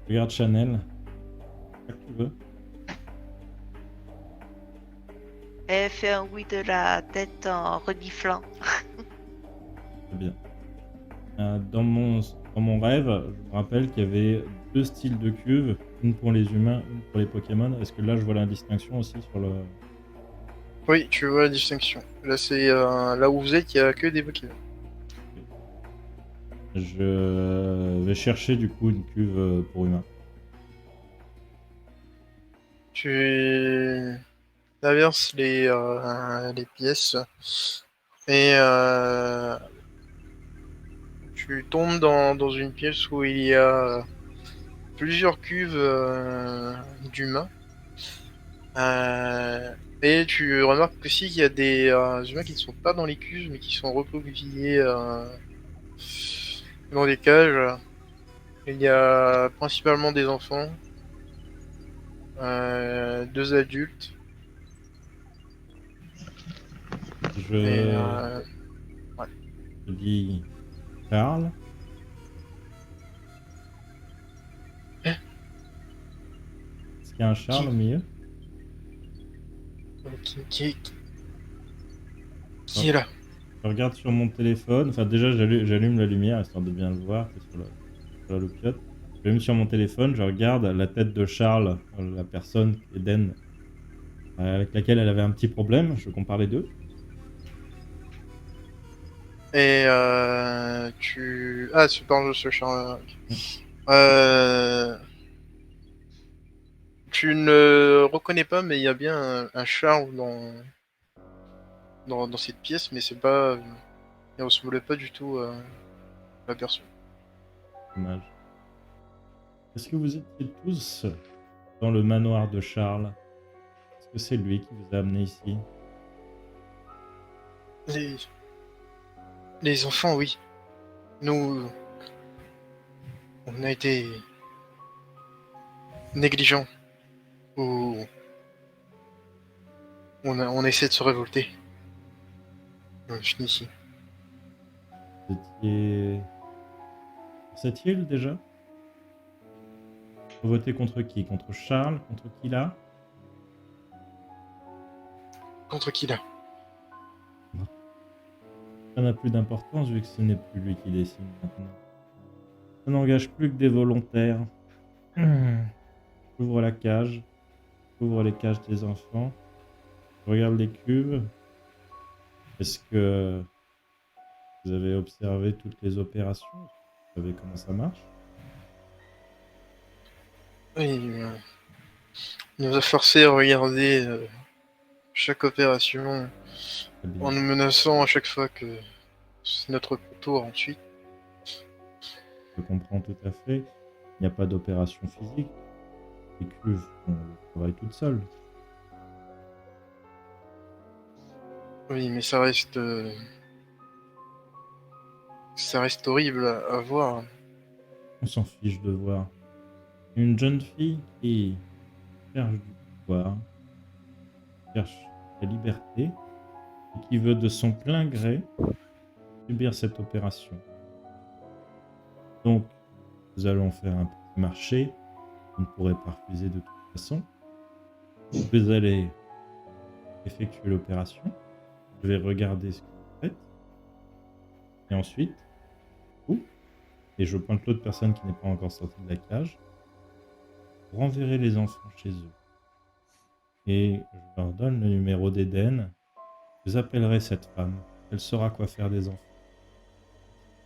S1: Regarde Chanel. Qu'est-ce que tu veux?
S5: Elle fait un oui de la tête en reniflant.
S1: Très bien. Dans mon rêve, je me rappelle qu'il y avait 2 styles de cuves, une pour les humains, une pour les Pokémon. Est-ce que là, je vois la distinction aussi sur le...
S6: Oui, tu vois la distinction. Là, c'est là où vous êtes, il y a que des Pokémon.
S1: Je vais chercher du coup une cuve pour humains.
S6: Tu traverses les pièces et tu tombes dans une pièce où il y a plusieurs cuves d'humains. Et tu remarques aussi qu'il y a des humains qui ne sont pas dans les cuves mais qui sont recroquevillés dans des cages. Il y a principalement des enfants, 2 adultes. Et,
S1: Je dis Charles. Est-ce qu'il y a un Charles au milieu?
S6: Qui est là?
S1: Je regarde sur mon téléphone. Enfin, déjà, j'allume la lumière histoire de bien le voir. C'est sur la loupiote. J'allume sur mon téléphone. Je regarde la tête de Charles, la personne, Eden, avec laquelle elle avait un petit problème. Je compare les deux.
S6: Et tu... Ah, tu parles de ce char. Tu ne reconnais pas, mais il y a bien un char dans cette pièce, mais c'est pas... Il ne ressemblait pas du tout à la personne.
S1: Dommage. Est-ce que vous étiez tous dans le manoir de Charles? Est-ce que c'est lui qui vous a amené ici?
S6: Les enfants, oui. Nous... On a été... négligents. Ou... On essaie de se révolter. On finit ici.
S1: Vous étiez sur cette île déjà? Vous votez contre qui? Contre Charles? Contre qui là?
S6: Contre qui là?
S1: Ça n'a plus d'importance vu que ce n'est plus lui qui décide maintenant. Ça n'engage plus que des volontaires. J'ouvre la cage. J'ouvre les cages des enfants. Je regarde les cubes. Est-ce que vous avez observé toutes les opérations? Vous savez comment ça marche?
S6: Oui, il nous a forcé à regarder chaque opération
S1: Très bien.
S6: en nous menaçant à chaque fois que c'est notre tour ensuite.
S1: Je comprends tout à fait. Il n'y a pas d'opération physique. Les cuves font le travail toutes seules.
S6: Oui, mais ça reste horrible à voir.
S1: On s'en fiche de voir. Une jeune fille qui cherche du pouvoir, cherche la liberté, et qui veut de son plein gré subir cette opération. Donc, nous allons faire un petit marché. Vous ne pourrez pas refuser de toute façon. Vous allez effectuer l'opération. Je vais regarder ce que vous faites. Et ensuite, vous, et je pointe l'autre personne qui n'est pas encore sortie de la cage, vous renverrez les enfants chez eux. Et je leur donne le numéro d'Eden. Vous appellerez cette femme. Elle saura quoi faire des enfants.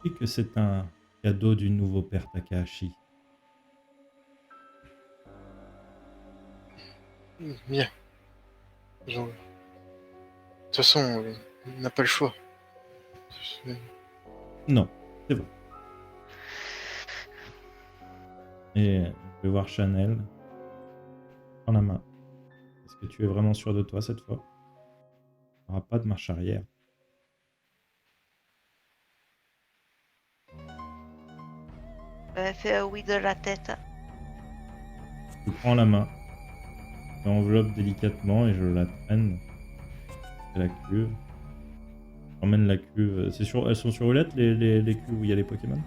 S1: Et que c'est un cadeau du nouveau père Takahashi.
S6: Bien. De toute façon, on n'a pas le choix.
S1: Non, c'est vrai. Et je vais voir Chanel. Dans la main. Est-ce que tu es vraiment sûr de toi cette fois? Il n'y aura pas de marche arrière.
S5: Fais un oui de la tête.
S1: Je prends la main, je l'enveloppe délicatement et je la traîne à la cuve. J'emmène la cuve. Elles sont sur roulette les cuves où il y a les Pokémon?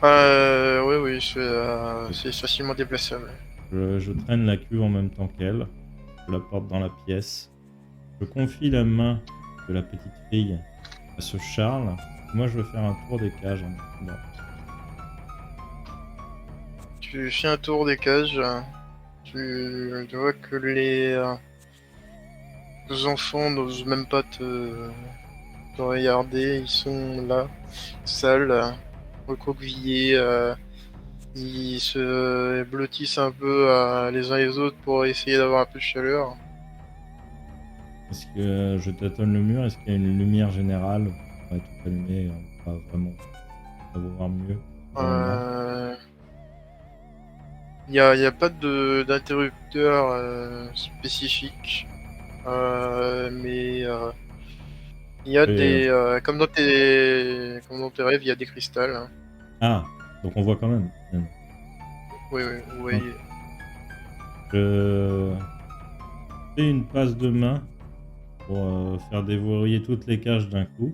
S6: Oui, c'est facilement déplaçable.
S1: Je traîne la cuve en même temps qu'elle. Je la porte dans la pièce. Je confie la main de la petite fille à ce Charles. Moi, je veux faire un tour des cages en attendant.
S6: Tu fais un tour des cages. Tu vois que les enfants n'osent même pas te regarder. Ils sont là, sales, recroquevillés. Ils se blottissent un peu les uns les autres pour essayer d'avoir un peu de chaleur.
S1: Est-ce que je tâtonne le mur? Est-ce qu'il y a une lumière générale? On va tout allumer, on va vraiment voir mieux.
S6: Il y a pas d'interrupteur spécifique, mais il y a
S1: Et,
S6: comme dans tes rêves, il y a des cristals. Hein.
S1: Ah, donc on voit quand même.
S6: Oui, vous voyez.
S1: Je fais une passe de main pour faire déverrouiller toutes les cages d'un coup.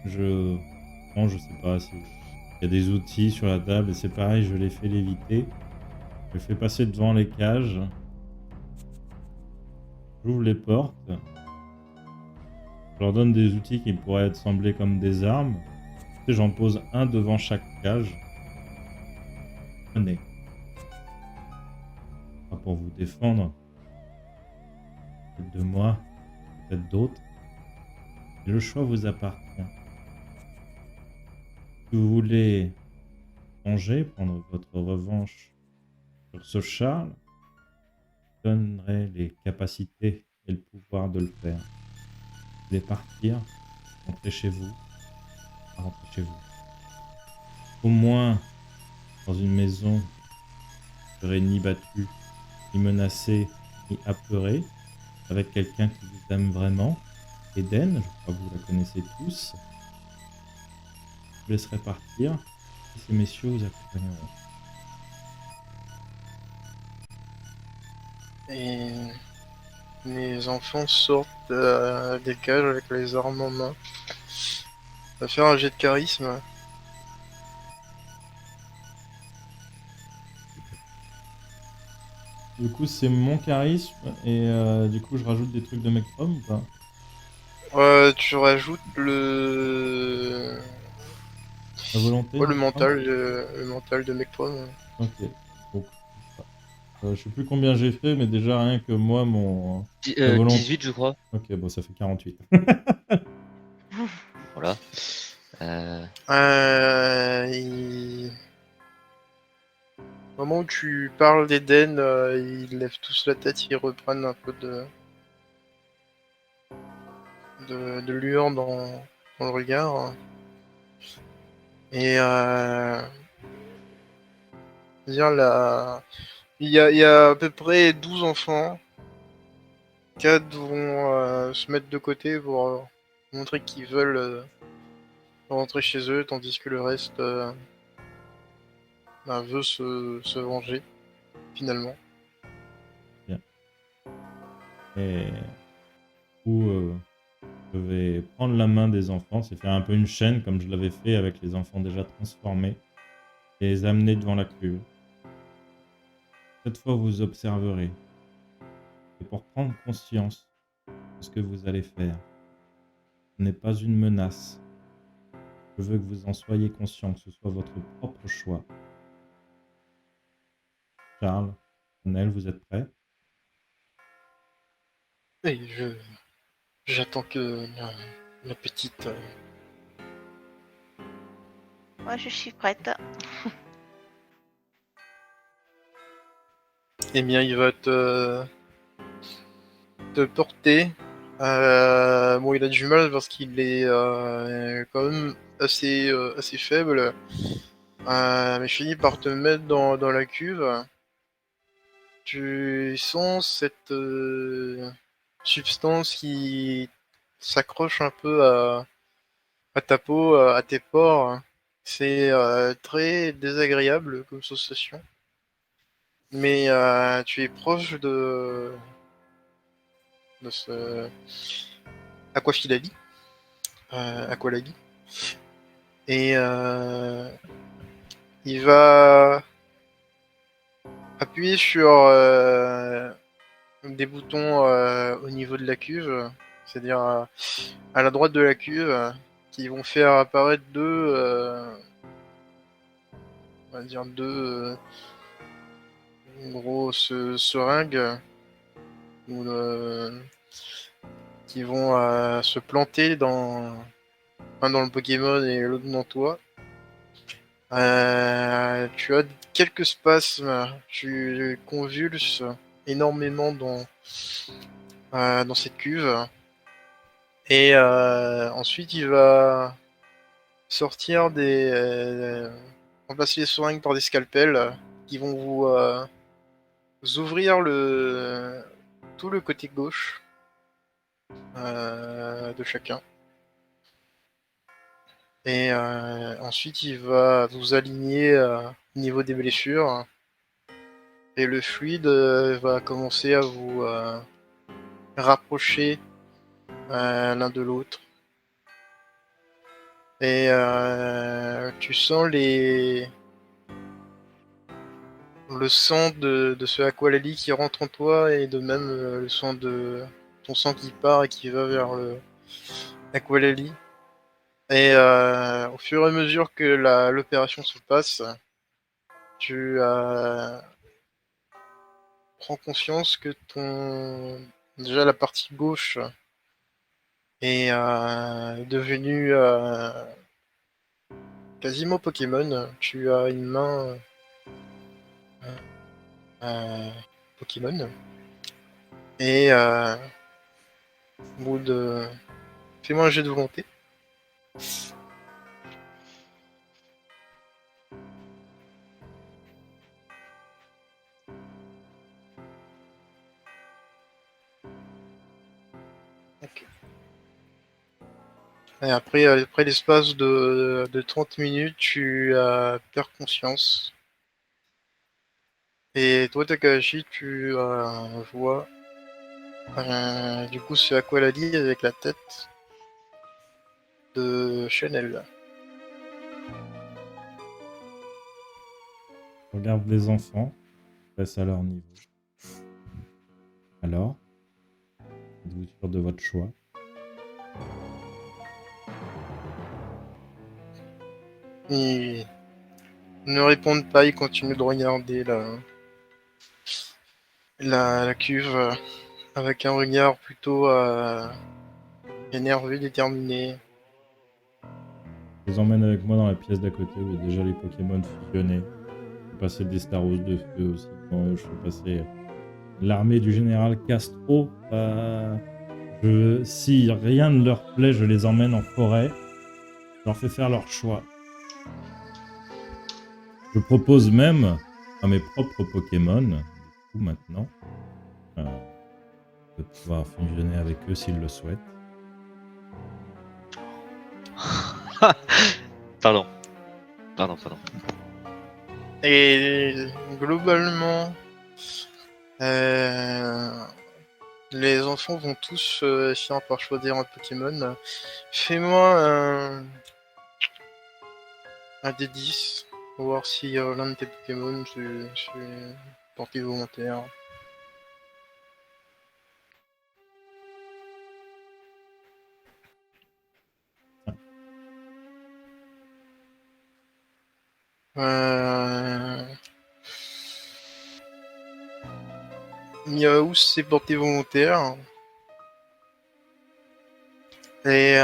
S1: Non, je sais pas si il y a des outils sur la table et c'est pareil, je les fais léviter. Je les fais passer devant les cages. J'ouvre les portes. Je leur donne des outils qui pourraient être semblés comme des armes. Et j'en pose un devant chaque cage. Venez. Pas pour vous défendre. Peut-être de moi, peut-être d'autres. Et le choix vous appartient. Si vous voulez manger, prendre votre revanche sur ce Charles, je vous donnerai les capacités et le pouvoir de le faire. Vous voulez partir, rentrer chez vous, rentrer chez vous. Au moins, dans une maison, vous ne serez ni battu, ni menacé, ni apeuré, avec quelqu'un qui vous aime vraiment. Eden, je crois que vous la connaissez tous. Je vous laisserai partir et ces messieurs vous accompagneront.
S6: Et les enfants sortent des cages avec les armes en main. On va faire un jet de charisme.
S1: Du coup, c'est mon charisme et du coup, je rajoute des trucs de Mectrum ou pas?
S6: Tu rajoutes le
S1: La volonté?
S6: le
S1: Mectrum
S6: mental de Mectrum.
S1: Ok. Donc, je sais plus combien j'ai fait, mais déjà rien que moi, la volonté...
S2: 18, je crois.
S1: Ok, bon, ça fait 48.
S2: Voilà.
S6: Au moment où tu parles d'Eden, ils lèvent tous la tête, ils reprennent un peu de lueur dans le regard. Et dire il y a à peu près 12 enfants. 4 vont se mettre de côté pour montrer qu'ils veulent rentrer chez eux, tandis que le reste veut se venger, finalement.
S1: Et du coup, je vais prendre la main des enfants, c'est faire un peu une chaîne comme je l'avais fait avec les enfants déjà transformés, et les amener devant la cuve. Cette fois, vous observerez. Et pour prendre conscience de ce que vous allez faire, ce n'est pas une menace. Je veux que vous en soyez conscient, que ce soit votre propre choix. Charles, Nel, vous êtes prêts?
S6: Et j'attends que la petite...
S5: Moi, je suis prête.
S6: Eh bien, il va te porter. Bon, il a du mal parce qu'il est quand même assez faible. Mais je finis par te mettre dans la cuve. tu sens cette substance qui s'accroche un peu à ta peau, à tes pores. C'est très désagréable comme sensation. Mais tu es proche de ce Aquafilali, Aqualali. Et il va appuyer sur des boutons au niveau de la cuve, c'est-à-dire à la droite de la cuve, qui vont faire apparaître on va dire deux grosses seringues qui vont se planter un dans le Pokémon et l'autre dans toi. Tu as quelques spasmes, tu convulses énormément dans cette cuve. Et ensuite, il va sortir remplacer les seringues par des scalpels qui vont vous ouvrir tout le côté gauche de chacun. Et ensuite, il va vous aligner au niveau des blessures. Et le fluide va commencer à vous rapprocher l'un de l'autre. Et tu sens le sang de ce Aqualali qui rentre en toi, et de même le sang de ton sang qui part et qui va vers le Aqualali. Et au fur et à mesure que l'opération se passe, tu prends conscience que déjà la partie gauche est devenue quasiment Pokémon. Tu as une main Pokémon. Et au bout de... Fais-moi un jet de volonté. Ok. Et après l'espace de 30 minutes, tu perds conscience. Et toi, Takahashi, tu vois du coup ce Aqualali avec la tête de Chanel.
S1: Je regarde les enfants, je passe à leur niveau. Alors, êtes-vous sûr de votre choix?
S6: Ils ne répondent pas, ils continuent de regarder la cuve avec un regard plutôt énervé, déterminé.
S1: Je les emmène avec moi dans la pièce d'à côté où il y a déjà les Pokémon fusionnés. Je fais passer des Staros de feu aussi. Je fais passer l'armée du général Castro. Si rien ne leur plaît, je les emmène en forêt. Je leur fais faire leur choix. Je propose même à mes propres Pokémon, du coup maintenant, de pouvoir fusionner avec eux s'ils le souhaitent.
S2: Pardon.
S6: Et globalement, les enfants vont tous finir par choisir un Pokémon. Fais-moi un D10 pour voir si l'un de tes Pokémon c'est porté volontaire. Miaou, c'est porté volontaire. Et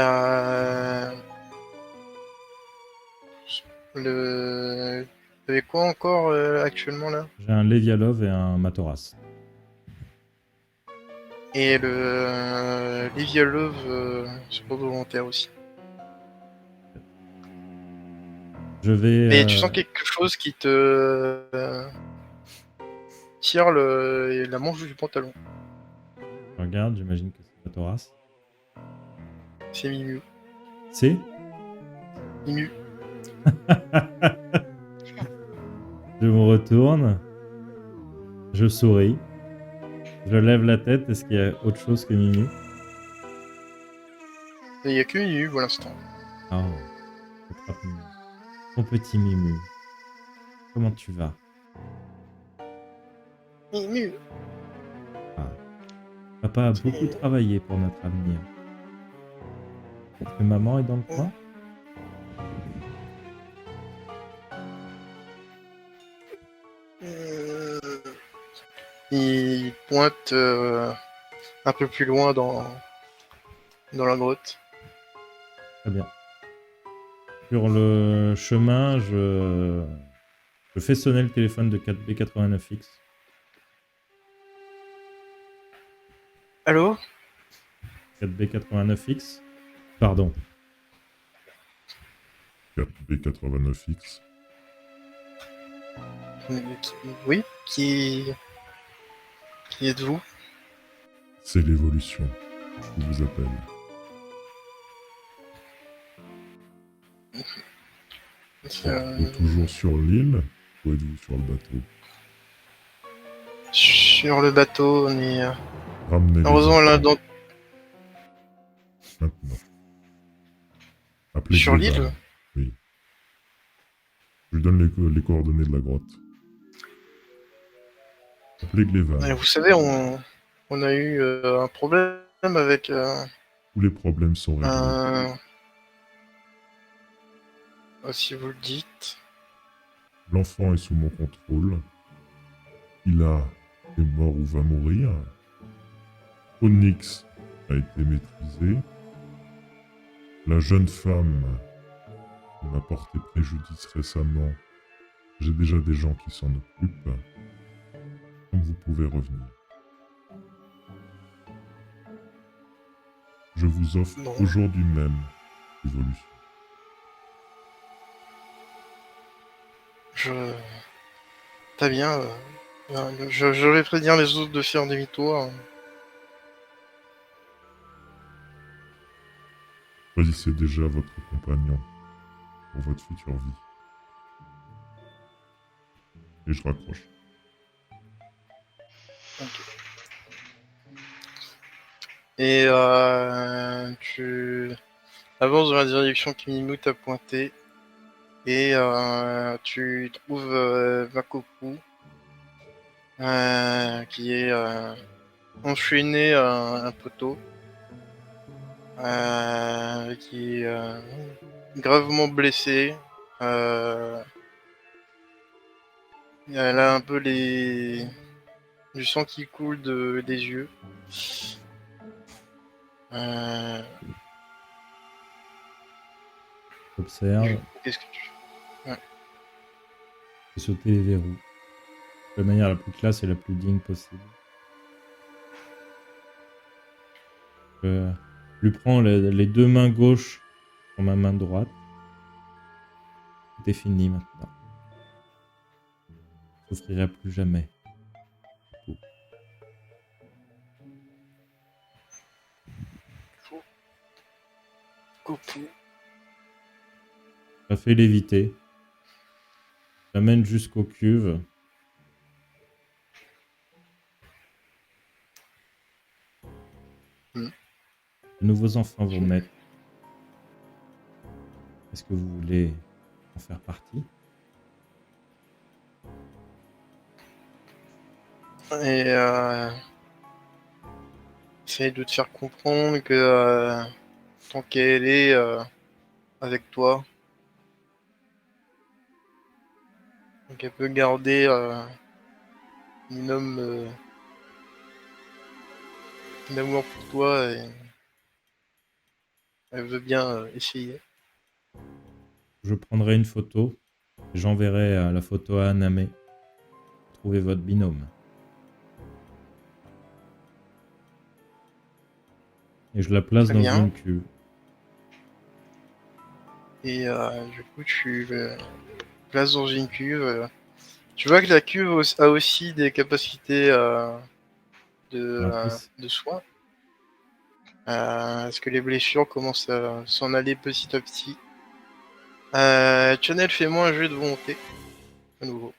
S6: T'avais quoi encore actuellement là?
S1: J'ai un Levialov et un Matoras.
S6: Et le Livialove, c'est pour volontaire aussi.
S1: Je vais.
S6: Mais tu sens quelque chose qui te tire la manche du pantalon.
S1: Je regarde, j'imagine que c'est la Thoras.
S6: C'est Mimu.
S1: C'est
S6: Mimu.
S1: Je me retourne. Je souris. Je lève la tête. Est-ce qu'il y a autre chose que Mimi?
S6: Il n'y a que Mimu pour l'instant.
S1: Oh, attrape Mimu. Mon petit Mimu. Comment tu vas?
S6: Mimu.
S1: Papa a beaucoup travaillé pour notre avenir. Est-ce que maman est dans le coin?
S6: Il pointe un peu plus loin dans la grotte.
S1: Très bien. Sur le chemin, je fais sonner le téléphone de 4B89X.
S6: Allô?
S1: 4B89X. Pardon.
S7: 4B89X.
S6: Oui, qui êtes-vous?
S7: C'est l'évolution qui vous appelle. Êtes-vous toujours sur l'île ou êtes-vous sur le bateau?
S6: Sur le bateau, on est...
S7: Ramenez-les
S6: heureusement l'un d'entre...
S7: maintenant. Appelez
S6: Sur
S7: Gléval.
S6: l'île?
S7: Oui. Je lui donne les coordonnées de la grotte. Appelez Gléval.
S6: Vous savez, on a eu un problème avec
S7: Tous les problèmes sont réglés.
S6: si vous le dites.
S7: L'enfant est sous mon contrôle. Il est mort ou va mourir. Onyx a été maîtrisé. La jeune femme qui m'a porté préjudice récemment, j'ai déjà des gens qui s'en occupent. Donc vous pouvez revenir. Je vous offre
S6: Bon.
S7: aujourd'hui même l'évolution.
S6: Très bien. Je vais prévenir les autres de faire demi-tour.
S7: Choisissez déjà votre compagnon pour votre future vie. Et je raccroche.
S6: Et tu avances dans la direction que Mimou t'a pointée. Et tu trouves Makoku qui est enchaîné à un poteau. Qui est gravement blessée. Elle a un peu du sang qui coule des yeux.
S1: J'observe.
S6: Qu'est-ce que tu...
S1: Et sauter les verrous. De la manière la plus classe et la plus digne possible. Je lui prends les deux mains gauches sur ma main droite. Tout est fini maintenant. Je souffrirai plus jamais.
S6: Coucou.
S1: Ça fait l'éviter. J'amène jusqu'aux cuves. De nouveaux enfants vont naître. Est-ce que vous voulez en faire partie?
S6: Et essaye de te faire comprendre que tant qu'elle est avec toi, donc elle peut garder minimum d'amour pour toi et elle veut bien essayer.
S1: Je prendrai une photo et j'enverrai la photo à Aname. Trouvez votre binôme. Et je la place
S6: Très
S1: dans
S6: bien.
S1: une cuve.
S6: Et du coup tu le places dans une cuve, Tu vois que la cuve a aussi des capacités
S1: Matrice.
S6: de soins. Est-ce que les blessures commencent à s'en aller petit à petit? Channel, fais-moi un jeu de volonté. À nouveau.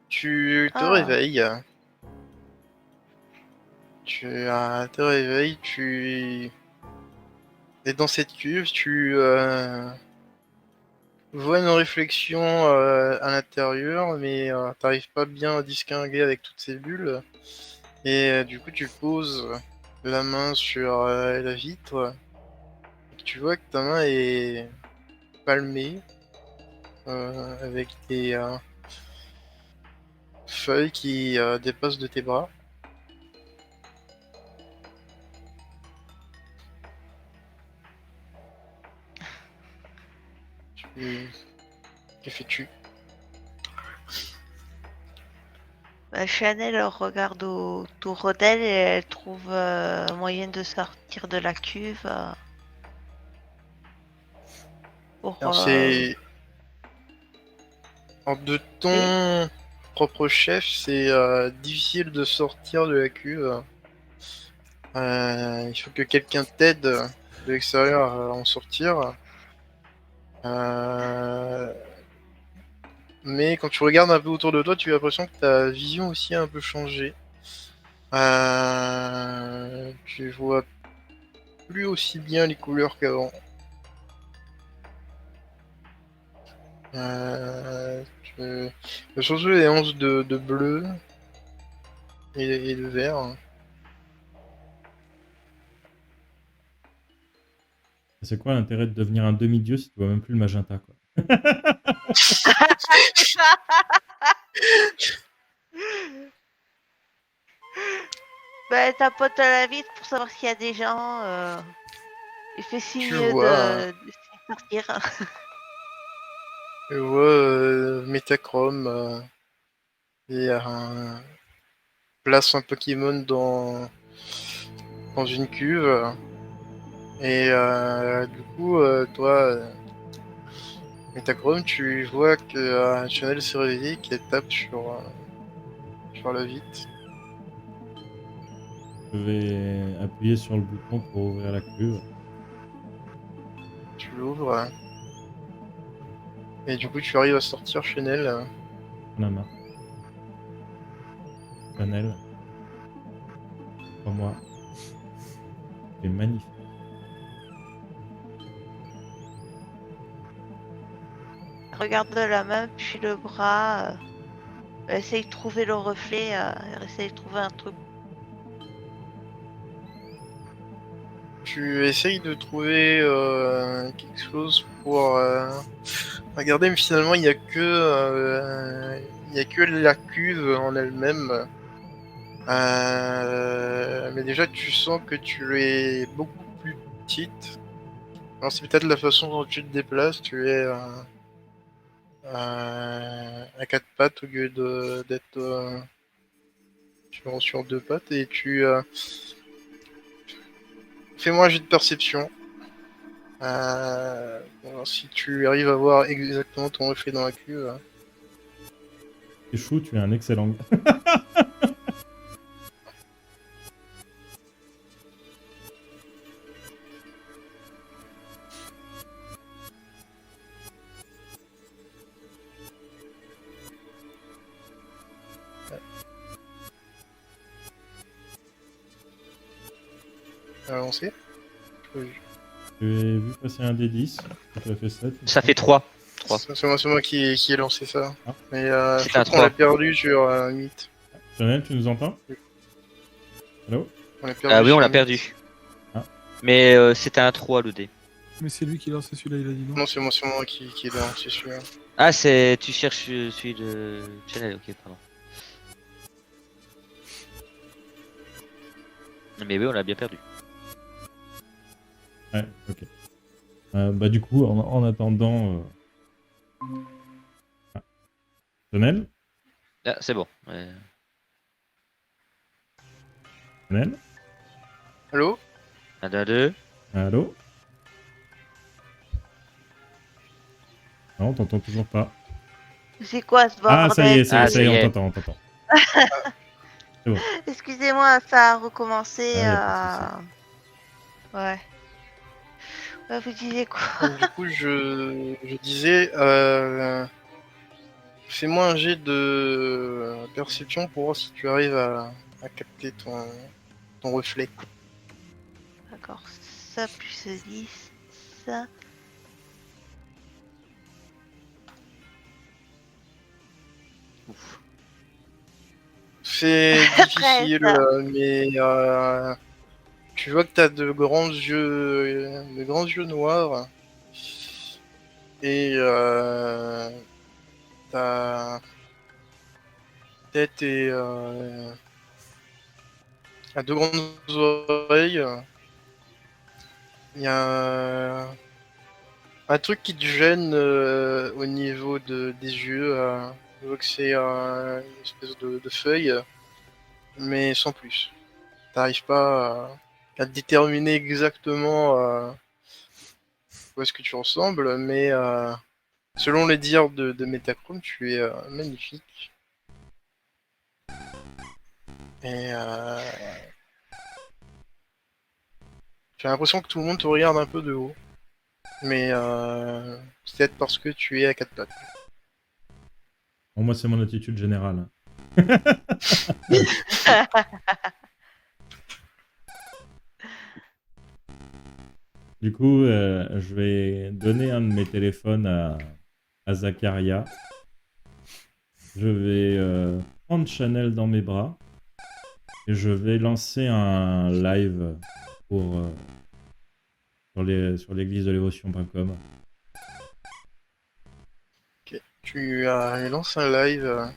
S6: Tu te
S5: Ah.
S6: réveilles. Te réveilles, tu es dans cette cuve, tu vois une réflexion à l'intérieur, mais t'arrives pas bien à distinguer avec toutes ces bulles. Et du coup, tu poses la main sur la vitre. Et tu vois que ta main est palmée avec des feuilles qui dépassent de tes bras. Que fais-tu?
S5: Bah, Chanel elle regarde autour d'elle et elle trouve moyen de sortir de la cuve pour.
S6: Alors c'est de ton propre chef, c'est difficile de sortir de la cuve. Il faut que quelqu'un t'aide de l'extérieur à en sortir. Mais quand tu regardes un peu autour de toi, tu as l'impression que ta vision aussi a un peu changé. Tu vois plus aussi bien les couleurs qu'avant. Tu as changé les onces de bleu et de vert.
S1: C'est quoi l'intérêt de devenir un demi-dieu si tu vois même plus le magenta, quoi?
S5: Bah, elle tapote à la vitre pour savoir s'il y a des gens. Il fait signe
S6: Tu vois,
S5: de sortir.
S6: tu vois Metachrome et place un Pokémon dans une cuve. Et du coup, toi, Metachrome, tu vois que Chanel s'est réveillée, qu'elle tape sur la vitre.
S1: Je vais appuyer sur le bouton pour ouvrir la cuve.
S6: Tu l'ouvres. Et du coup, tu arrives à sortir Chanel.
S1: On a marre. Chanel. Crois-moi. C'est magnifique.
S5: Regarde la main, puis le bras. Elle essaye de trouver le reflet. Elle essaye de trouver un truc.
S6: Tu essayes de trouver quelque chose pour regarder, mais finalement, il y a que la cuve en elle-même. Mais déjà, tu sens que tu es beaucoup plus petite. Alors, c'est peut-être la façon dont tu te déplaces. Tu es à quatre pattes au lieu d'être sur deux pattes. Et tu fais-moi un jet de perception. Pour voir si tu arrives à voir exactement ton reflet dans la cuve.
S1: Échoue, tu es un excellent.
S6: Avancer.
S1: Tu as vu passer un D10. Tu as fait 7.
S2: Ça fait 3.
S6: C'est moi qui ai lancé ça.
S1: Ah.
S6: Mais
S2: C'est
S6: je crois
S2: un
S6: qu'on l'a
S2: 3.
S6: perdu sur 8.
S1: Chanel, tu nous entends? Allô?
S6: On l'a perdu
S2: Ah oui,
S6: sur
S2: on l'a
S6: 8.
S2: perdu.
S1: Ah.
S2: Mais c'était un 3 le dé.
S4: Mais c'est lui qui lance celui-là, il a dit non.
S6: Non, c'est moi qui est là, c'est sûr.
S2: Ah, c'est. Tu cherches celui de Channel, ok, pardon. Mais oui, on l'a bien perdu.
S1: Ouais, ok. Bah du coup, en attendant... Ah. Chanel?
S2: Ah, c'est bon. Ouais.
S1: Chanel?
S6: Allô?
S2: 1, 2.
S1: Allô? Non, on t'entend toujours pas.
S5: C'est quoi ce
S1: Ah, ça y est,
S5: bordel?
S1: ça y est,
S2: Ah,
S1: ça y est,
S2: ça y
S1: on
S2: est.
S1: t'entend, on t'entend.
S5: Excusez-moi, ça a recommencé.
S1: Ah, y a pas
S5: Ouais. Ouais, vous disiez quoi?
S6: Donc, du coup, je disais, fais-moi un jet de perception pour voir si tu arrives à capter ton reflet.
S5: D'accord, ça plus 10. Ça.
S6: C'est difficile,
S5: Treize.
S6: mais tu vois que t'as de grands yeux noirs et ta tête est a deux grandes oreilles. Il y a un truc qui te gêne au niveau des yeux. Je vois que c'est une espèce de feuille, mais sans plus. T'arrives pas à déterminer exactement où est-ce que tu ressembles, mais selon les dires de Metachrome, tu es magnifique. Et j'ai l'impression que tout le monde te regarde un peu de haut. Mais c'est peut-être parce que tu es à quatre pattes.
S1: Bon, moi, c'est mon attitude générale. Du coup, je vais donner un de mes téléphones à Zacharia. Je vais prendre Chanel dans mes bras. Et je vais lancer un live pour, sur l'église de l'émotion.com.
S6: Tu lances un live.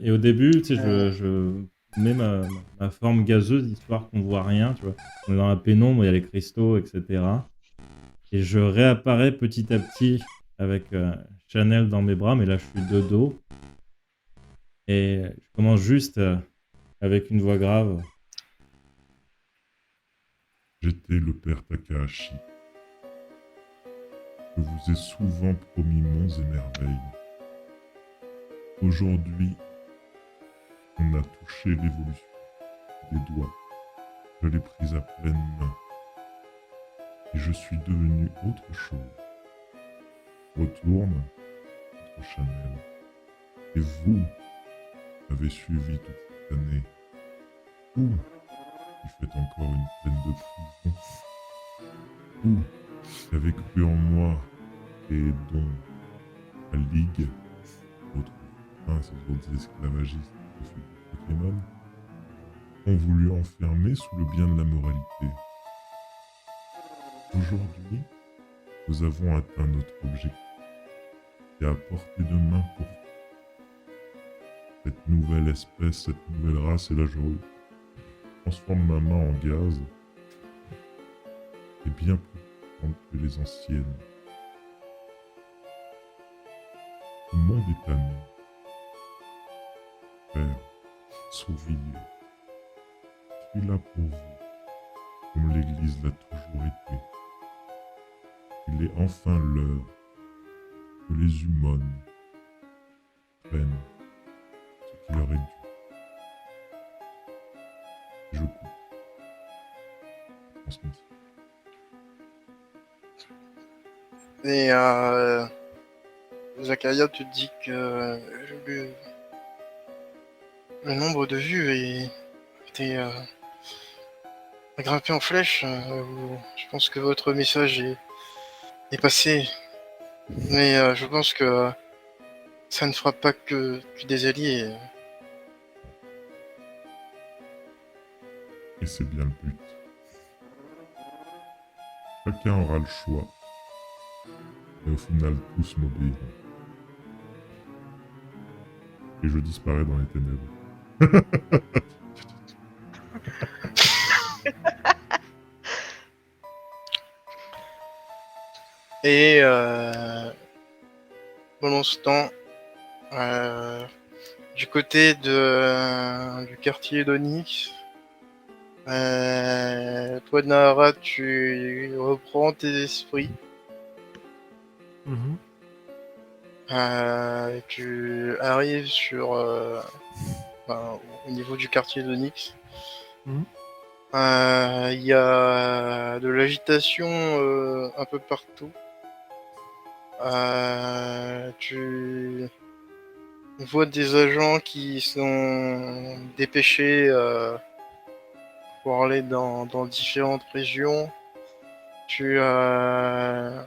S1: Et au début, tu sais, je mets ma forme gazeuse, histoire qu'on voit rien, tu vois. On est dans la pénombre, il y a les cristaux, etc. Et je réapparais petit à petit avec Chanel dans mes bras, mais là, je suis de dos. Et je commence juste avec une voix grave.
S7: J'étais le père Takahashi. Je vous ai souvent promis monts et merveilles. Aujourd'hui, on a touché l'évolution des doigts. Je l'ai prise à pleine main. Et je suis devenu autre chose. Retourne, votre Chanel. Et vous m'avez suivi toute cette année. Vous, qui faites encore une peine de prison. Vous, qui avez cru en moi et dont la Ligue, votre prince et autres esclavagistes de ce Pokémon, ont voulu enfermer sous le bien de la moralité. Aujourd'hui, nous avons atteint notre objectif et à portée de main pour cette nouvelle espèce, cette nouvelle race, et là je transforme ma main en gaz et bien plus puissante que les anciennes. Le monde est à nous. Père, Sauville, je suis là pour vous, comme l'Église l'a toujours été. Il est enfin l'heure que les humains prennent ce qui leur est dû. Je coupe. Transmission.
S6: Et Zacharia te dit que le nombre de vues était grimpé en flèche. Je pense que votre message est passé. Mais je pense que ça ne fera pas que des alliés.
S7: Et c'est bien le but. Chacun aura le choix. Et au final, tous m'obéiront. Et je disparais dans les ténèbres.
S6: Et pendant ce temps, du côté du quartier d'Onyx, Toi, Nahara, tu reprends tes esprits.
S4: Mhm.
S6: Tu arrives sur, au niveau du quartier d'Onyx.
S4: Mhm.
S6: Il y a de l'agitation un peu partout. Tu vois des agents qui sont dépêchés pour aller dans différentes régions. Tu as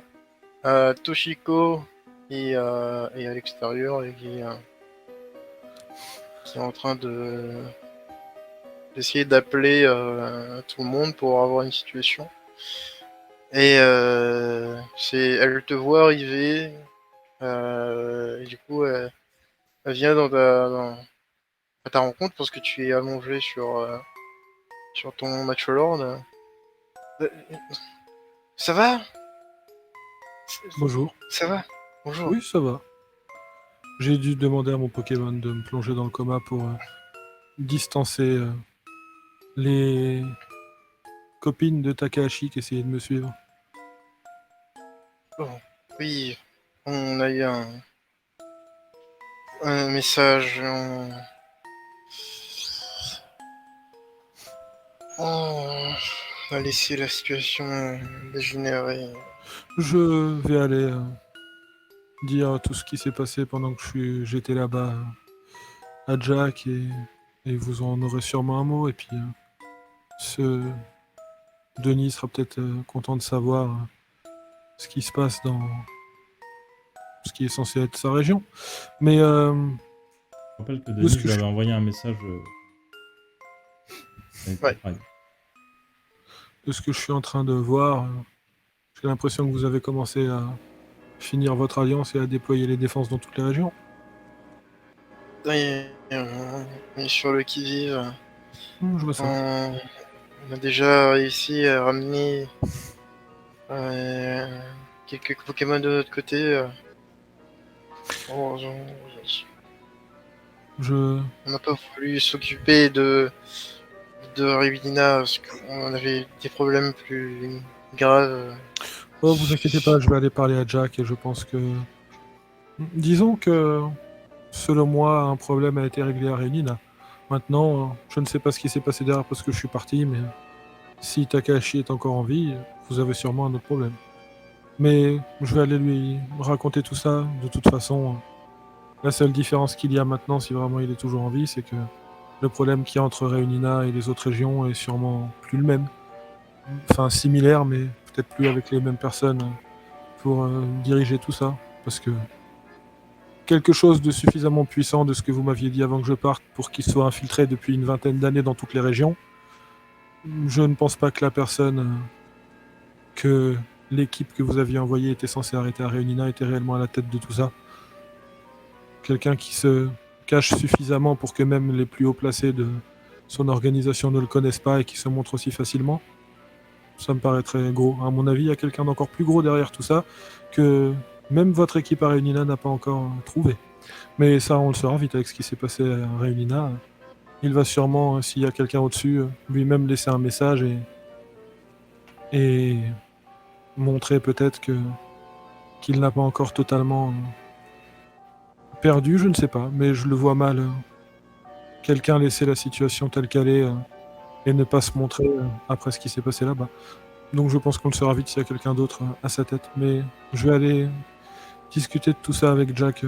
S6: Toshiko et à l'extérieur et qui est en train d'essayer d'appeler tout le monde pour avoir une situation. Et elle te voit arriver. Et du coup, elle vient à ta rencontre parce que tu es allongé sur ton matchlord. Ça va?
S4: Bonjour.
S6: Ça va? Bonjour.
S4: Oui, ça va. J'ai dû demander à mon Pokémon de me plonger dans le coma pour distancer les copines de Takahashi qui essayaient de me suivre.
S6: Bon, oui, on a eu un message. On a laissé la situation dégénérer.
S4: Je vais aller dire tout ce qui s'est passé pendant que j'étais là-bas à Jack et vous en aurez sûrement un mot. Et puis, Denis sera peut-être content de savoir ce qui se passe dans ce qui est censé être sa région. Mais
S1: Je rappelle que Denis
S4: ce que
S1: lui avait envoyé un message. Avec
S6: Ouais.
S1: Pride.
S4: de ce que je suis en train de voir, j'ai l'impression que vous avez commencé à finir votre alliance et à déployer les défenses dans toutes les régions.
S6: Et on est sur le qui-vive.
S4: Je vois ça.
S6: On a déjà réussi à ramener quelques Pokémon de notre côté. On n'a pas voulu s'occuper de Rivina parce qu'on avait des problèmes plus graves.
S4: Oh, vous inquiétez pas, je vais aller parler à Jack et je pense que... Disons que, selon moi, un problème a été réglé à Réunina. Maintenant, je ne sais pas ce qui s'est passé derrière parce que je suis parti, mais si Takahashi est encore en vie, vous avez sûrement un autre problème. Mais je vais aller lui raconter tout ça. De toute façon, la seule différence qu'il y a maintenant, si vraiment il est toujours en vie, c'est que le problème qu'il y a entre Réunina et les autres régions est sûrement plus le même. Enfin, similaire, mais peut-être plus avec les mêmes personnes pour diriger tout ça. Parce que quelque chose de suffisamment puissant de ce que vous m'aviez dit avant que je parte pour qu'il soit infiltré depuis une vingtaine d'années dans toutes les régions, je ne pense pas que la personne que l'équipe que vous aviez envoyée était censée arrêter à Réunina était réellement à la tête de tout ça. Quelqu'un qui se cache suffisamment pour que même les plus hauts placés de son organisation ne le connaissent pas et qui se montre aussi facilement. Ça me paraît très gros. À mon avis, il y a quelqu'un d'encore plus gros derrière tout ça que même votre équipe à Réunina n'a pas encore trouvé. Mais ça, on le saura vite avec ce qui s'est passé à Réunina. Il va sûrement, s'il y a quelqu'un au-dessus, lui-même laisser un message et montrer peut-être qu'il n'a pas encore totalement perdu, je ne sais pas, mais je le vois mal. Quelqu'un laisser la situation telle qu'elle est et ne pas se montrer après ce qui s'est passé là-bas. Donc je pense qu'on le saura vite s'il y a quelqu'un d'autre à sa tête. Mais je vais aller discuter de tout ça avec Jack.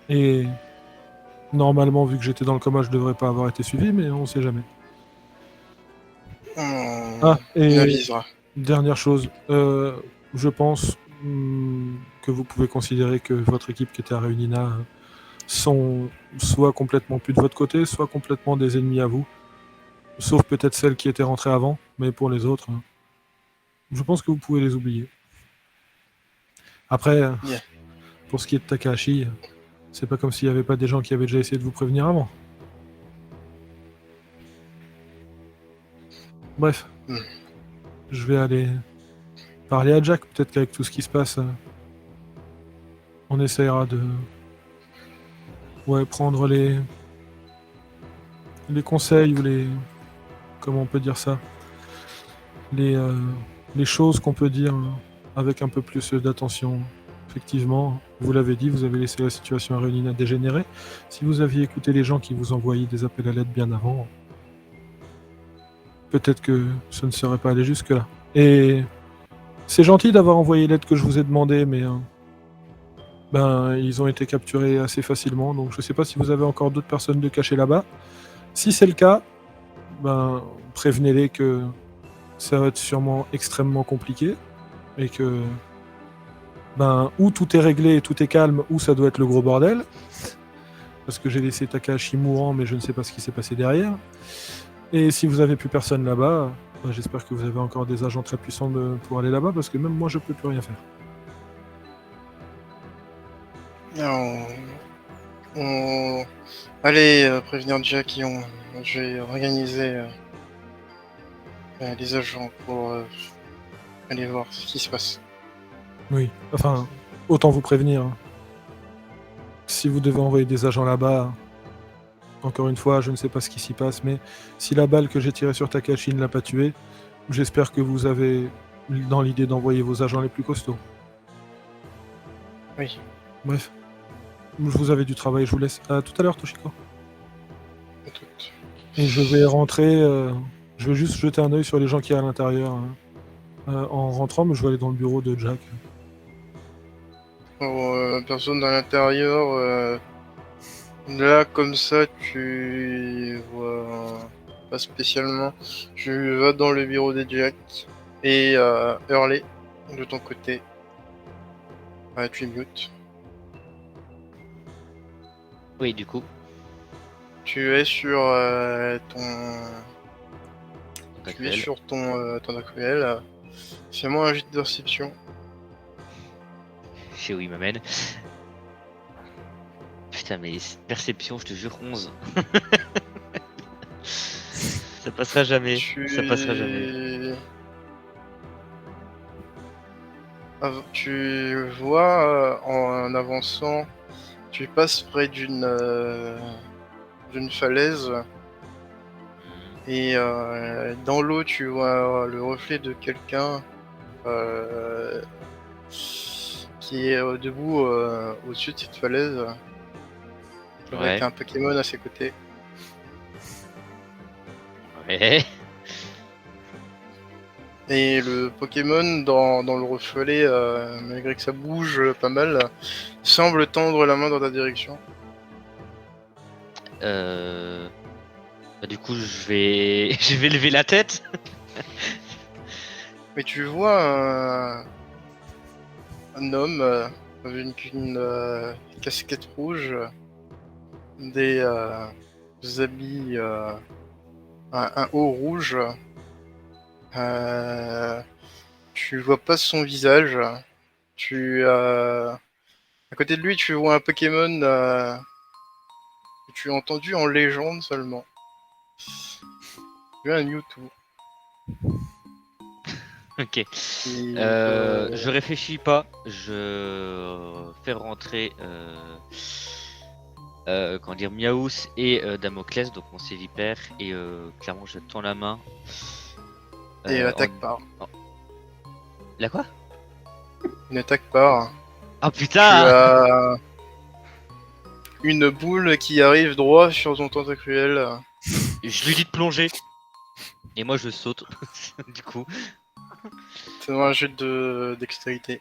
S4: Et normalement, vu que j'étais dans le coma, je devrais pas avoir été suivi, mais on sait jamais.
S6: On
S4: Et
S6: avisera.
S4: dernière chose, je pense que vous pouvez considérer que votre équipe qui était à Réunina sont soit complètement plus de votre côté, soit complètement des ennemis à vous. Sauf peut-être celles qui étaient rentrées avant, mais pour les autres, je pense que vous pouvez les oublier. Après,
S6: Bien.
S4: pour ce qui est de Takahashi, c'est pas comme s'il n'y avait pas des gens qui avaient déjà essayé de vous prévenir avant. Bref. Je vais aller parler à Jack. Peut-être qu'avec tout ce qui se passe, on essaiera de prendre les conseils ou comment on peut dire ça, les choses qu'on peut dire avec un peu plus d'attention. Effectivement, vous l'avez dit, vous avez laissé la situation à Réunina dégénérer. Si vous aviez écouté les gens qui vous envoyaient des appels à l'aide bien avant, peut-être que ça ne serait pas allé jusque-là. Et c'est gentil d'avoir envoyé l'aide que je vous ai demandé, mais ils ont été capturés assez facilement, donc je ne sais pas si vous avez encore d'autres personnes de cachées là-bas. Si c'est le cas, prévenez-les que ça va être sûrement extrêmement compliqué, et que ou tout est réglé et tout est calme, ou ça doit être le gros bordel, parce que j'ai laissé Takahashi mourant, mais je ne sais pas ce qui s'est passé derrière. Et si vous avez plus personne là-bas, j'espère que vous avez encore des agents très puissants pour aller là-bas, parce que même moi je peux plus rien faire.
S6: Allez prévenir Jack et je vais organiser les agents pour aller voir ce qui se passe.
S4: Oui, enfin, autant vous prévenir. Si vous devez envoyer des agents là-bas, encore une fois, je ne sais pas ce qui s'y passe, mais si la balle que j'ai tirée sur Takahashi ne l'a pas tué, j'espère que vous avez dans l'idée d'envoyer vos agents les plus costauds.
S6: Oui.
S4: Bref, vous avez du travail, je vous laisse. À tout à l'heure, Toshiko.
S6: À tout.
S4: Et je vais rentrer, je vais juste jeter un œil sur les gens qui y a à l'intérieur en rentrant, mais je vais aller dans le bureau de Jack.
S6: Personne à l'intérieur, là comme ça tu vois pas spécialement. Tu vas dans le bureau des Jack et Hurley de ton côté. Tu es mute.
S2: Oui, du coup.
S6: Tu es sur ton actuel. Fais-moi un jet de perception.
S2: Je sais où il m'amène. Putain, mais perception, je te jure, 11. Ça passera jamais. Ça passera jamais.
S6: Tu vois, en avançant, tu passes près d'une falaise. Et dans l'eau, tu vois le reflet de quelqu'un qui est debout au-dessus de cette falaise, avec un Pokémon à ses côtés.
S2: Ouais.
S6: Et le Pokémon, dans le reflet, malgré que ça bouge pas mal, semble tendre la main dans ta direction.
S2: Du coup, je vais lever la tête.
S6: Mais tu vois un homme avec une casquette rouge, des habits, un haut rouge. Tu vois pas son visage. À côté de lui, tu vois un Pokémon que tu as entendu en légende seulement. Tu vois un Mewtwo.
S2: Ok. Je réfléchis pas. Je fais rentrer Miaous et Damoclès, donc mon Sévipère, et clairement je tends la main.
S6: Et attaque par.
S2: La quoi?
S6: Une attaque par.
S2: Ah
S6: Tu
S2: putain!
S6: as une boule qui arrive droit sur ton tentacruel.
S2: Je lui dis de plonger. Et moi je saute. Du coup.
S6: C'est un jet de dextérité.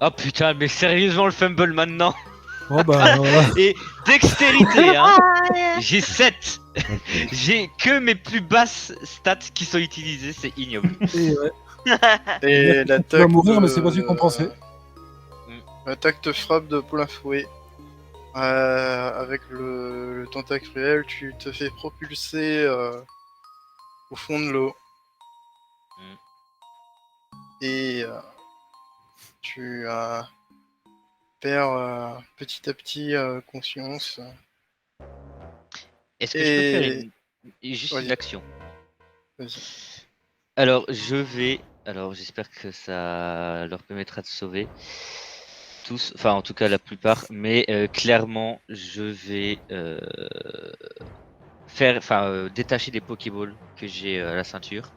S2: Oh putain, mais sérieusement le fumble maintenant.
S4: Oh bah.
S2: Et dextérité, hein.
S5: Ah,
S2: J'ai 7. J'ai que mes plus basses stats qui sont utilisées, c'est ignoble.
S4: Et ouais.
S6: Et
S4: Tu
S6: l'attaque.
S4: vas mourir, mais c'est pas su compenser.
S6: L'attaque te frappe de plein fouet. Avec le tentacruel, tu te fais propulser au fond de l'eau. Et tu perds petit à petit conscience.
S2: Est-ce que je peux faire juste une action?
S6: Vas-y.
S2: Alors, j'espère que ça leur permettra de sauver. tous, enfin en tout cas la plupart, mais clairement je vais détacher des Pokéballs que j'ai à la ceinture.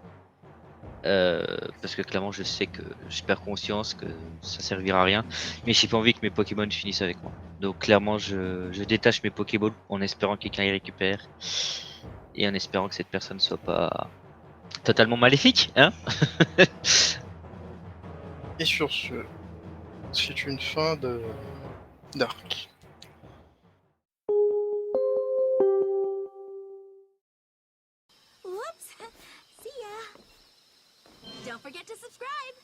S2: Parce que clairement je sais que je perds conscience que ça servira à rien, mais j'ai pas envie que mes Pokémon finissent avec moi. Donc clairement je détache mes Pokéballs en espérant que quelqu'un y récupère et en espérant que cette personne soit pas totalement maléfique, hein.
S6: Et sur ce, c'est une fin de d'arc.
S8: Whoops! See ya! Don't forget to subscribe!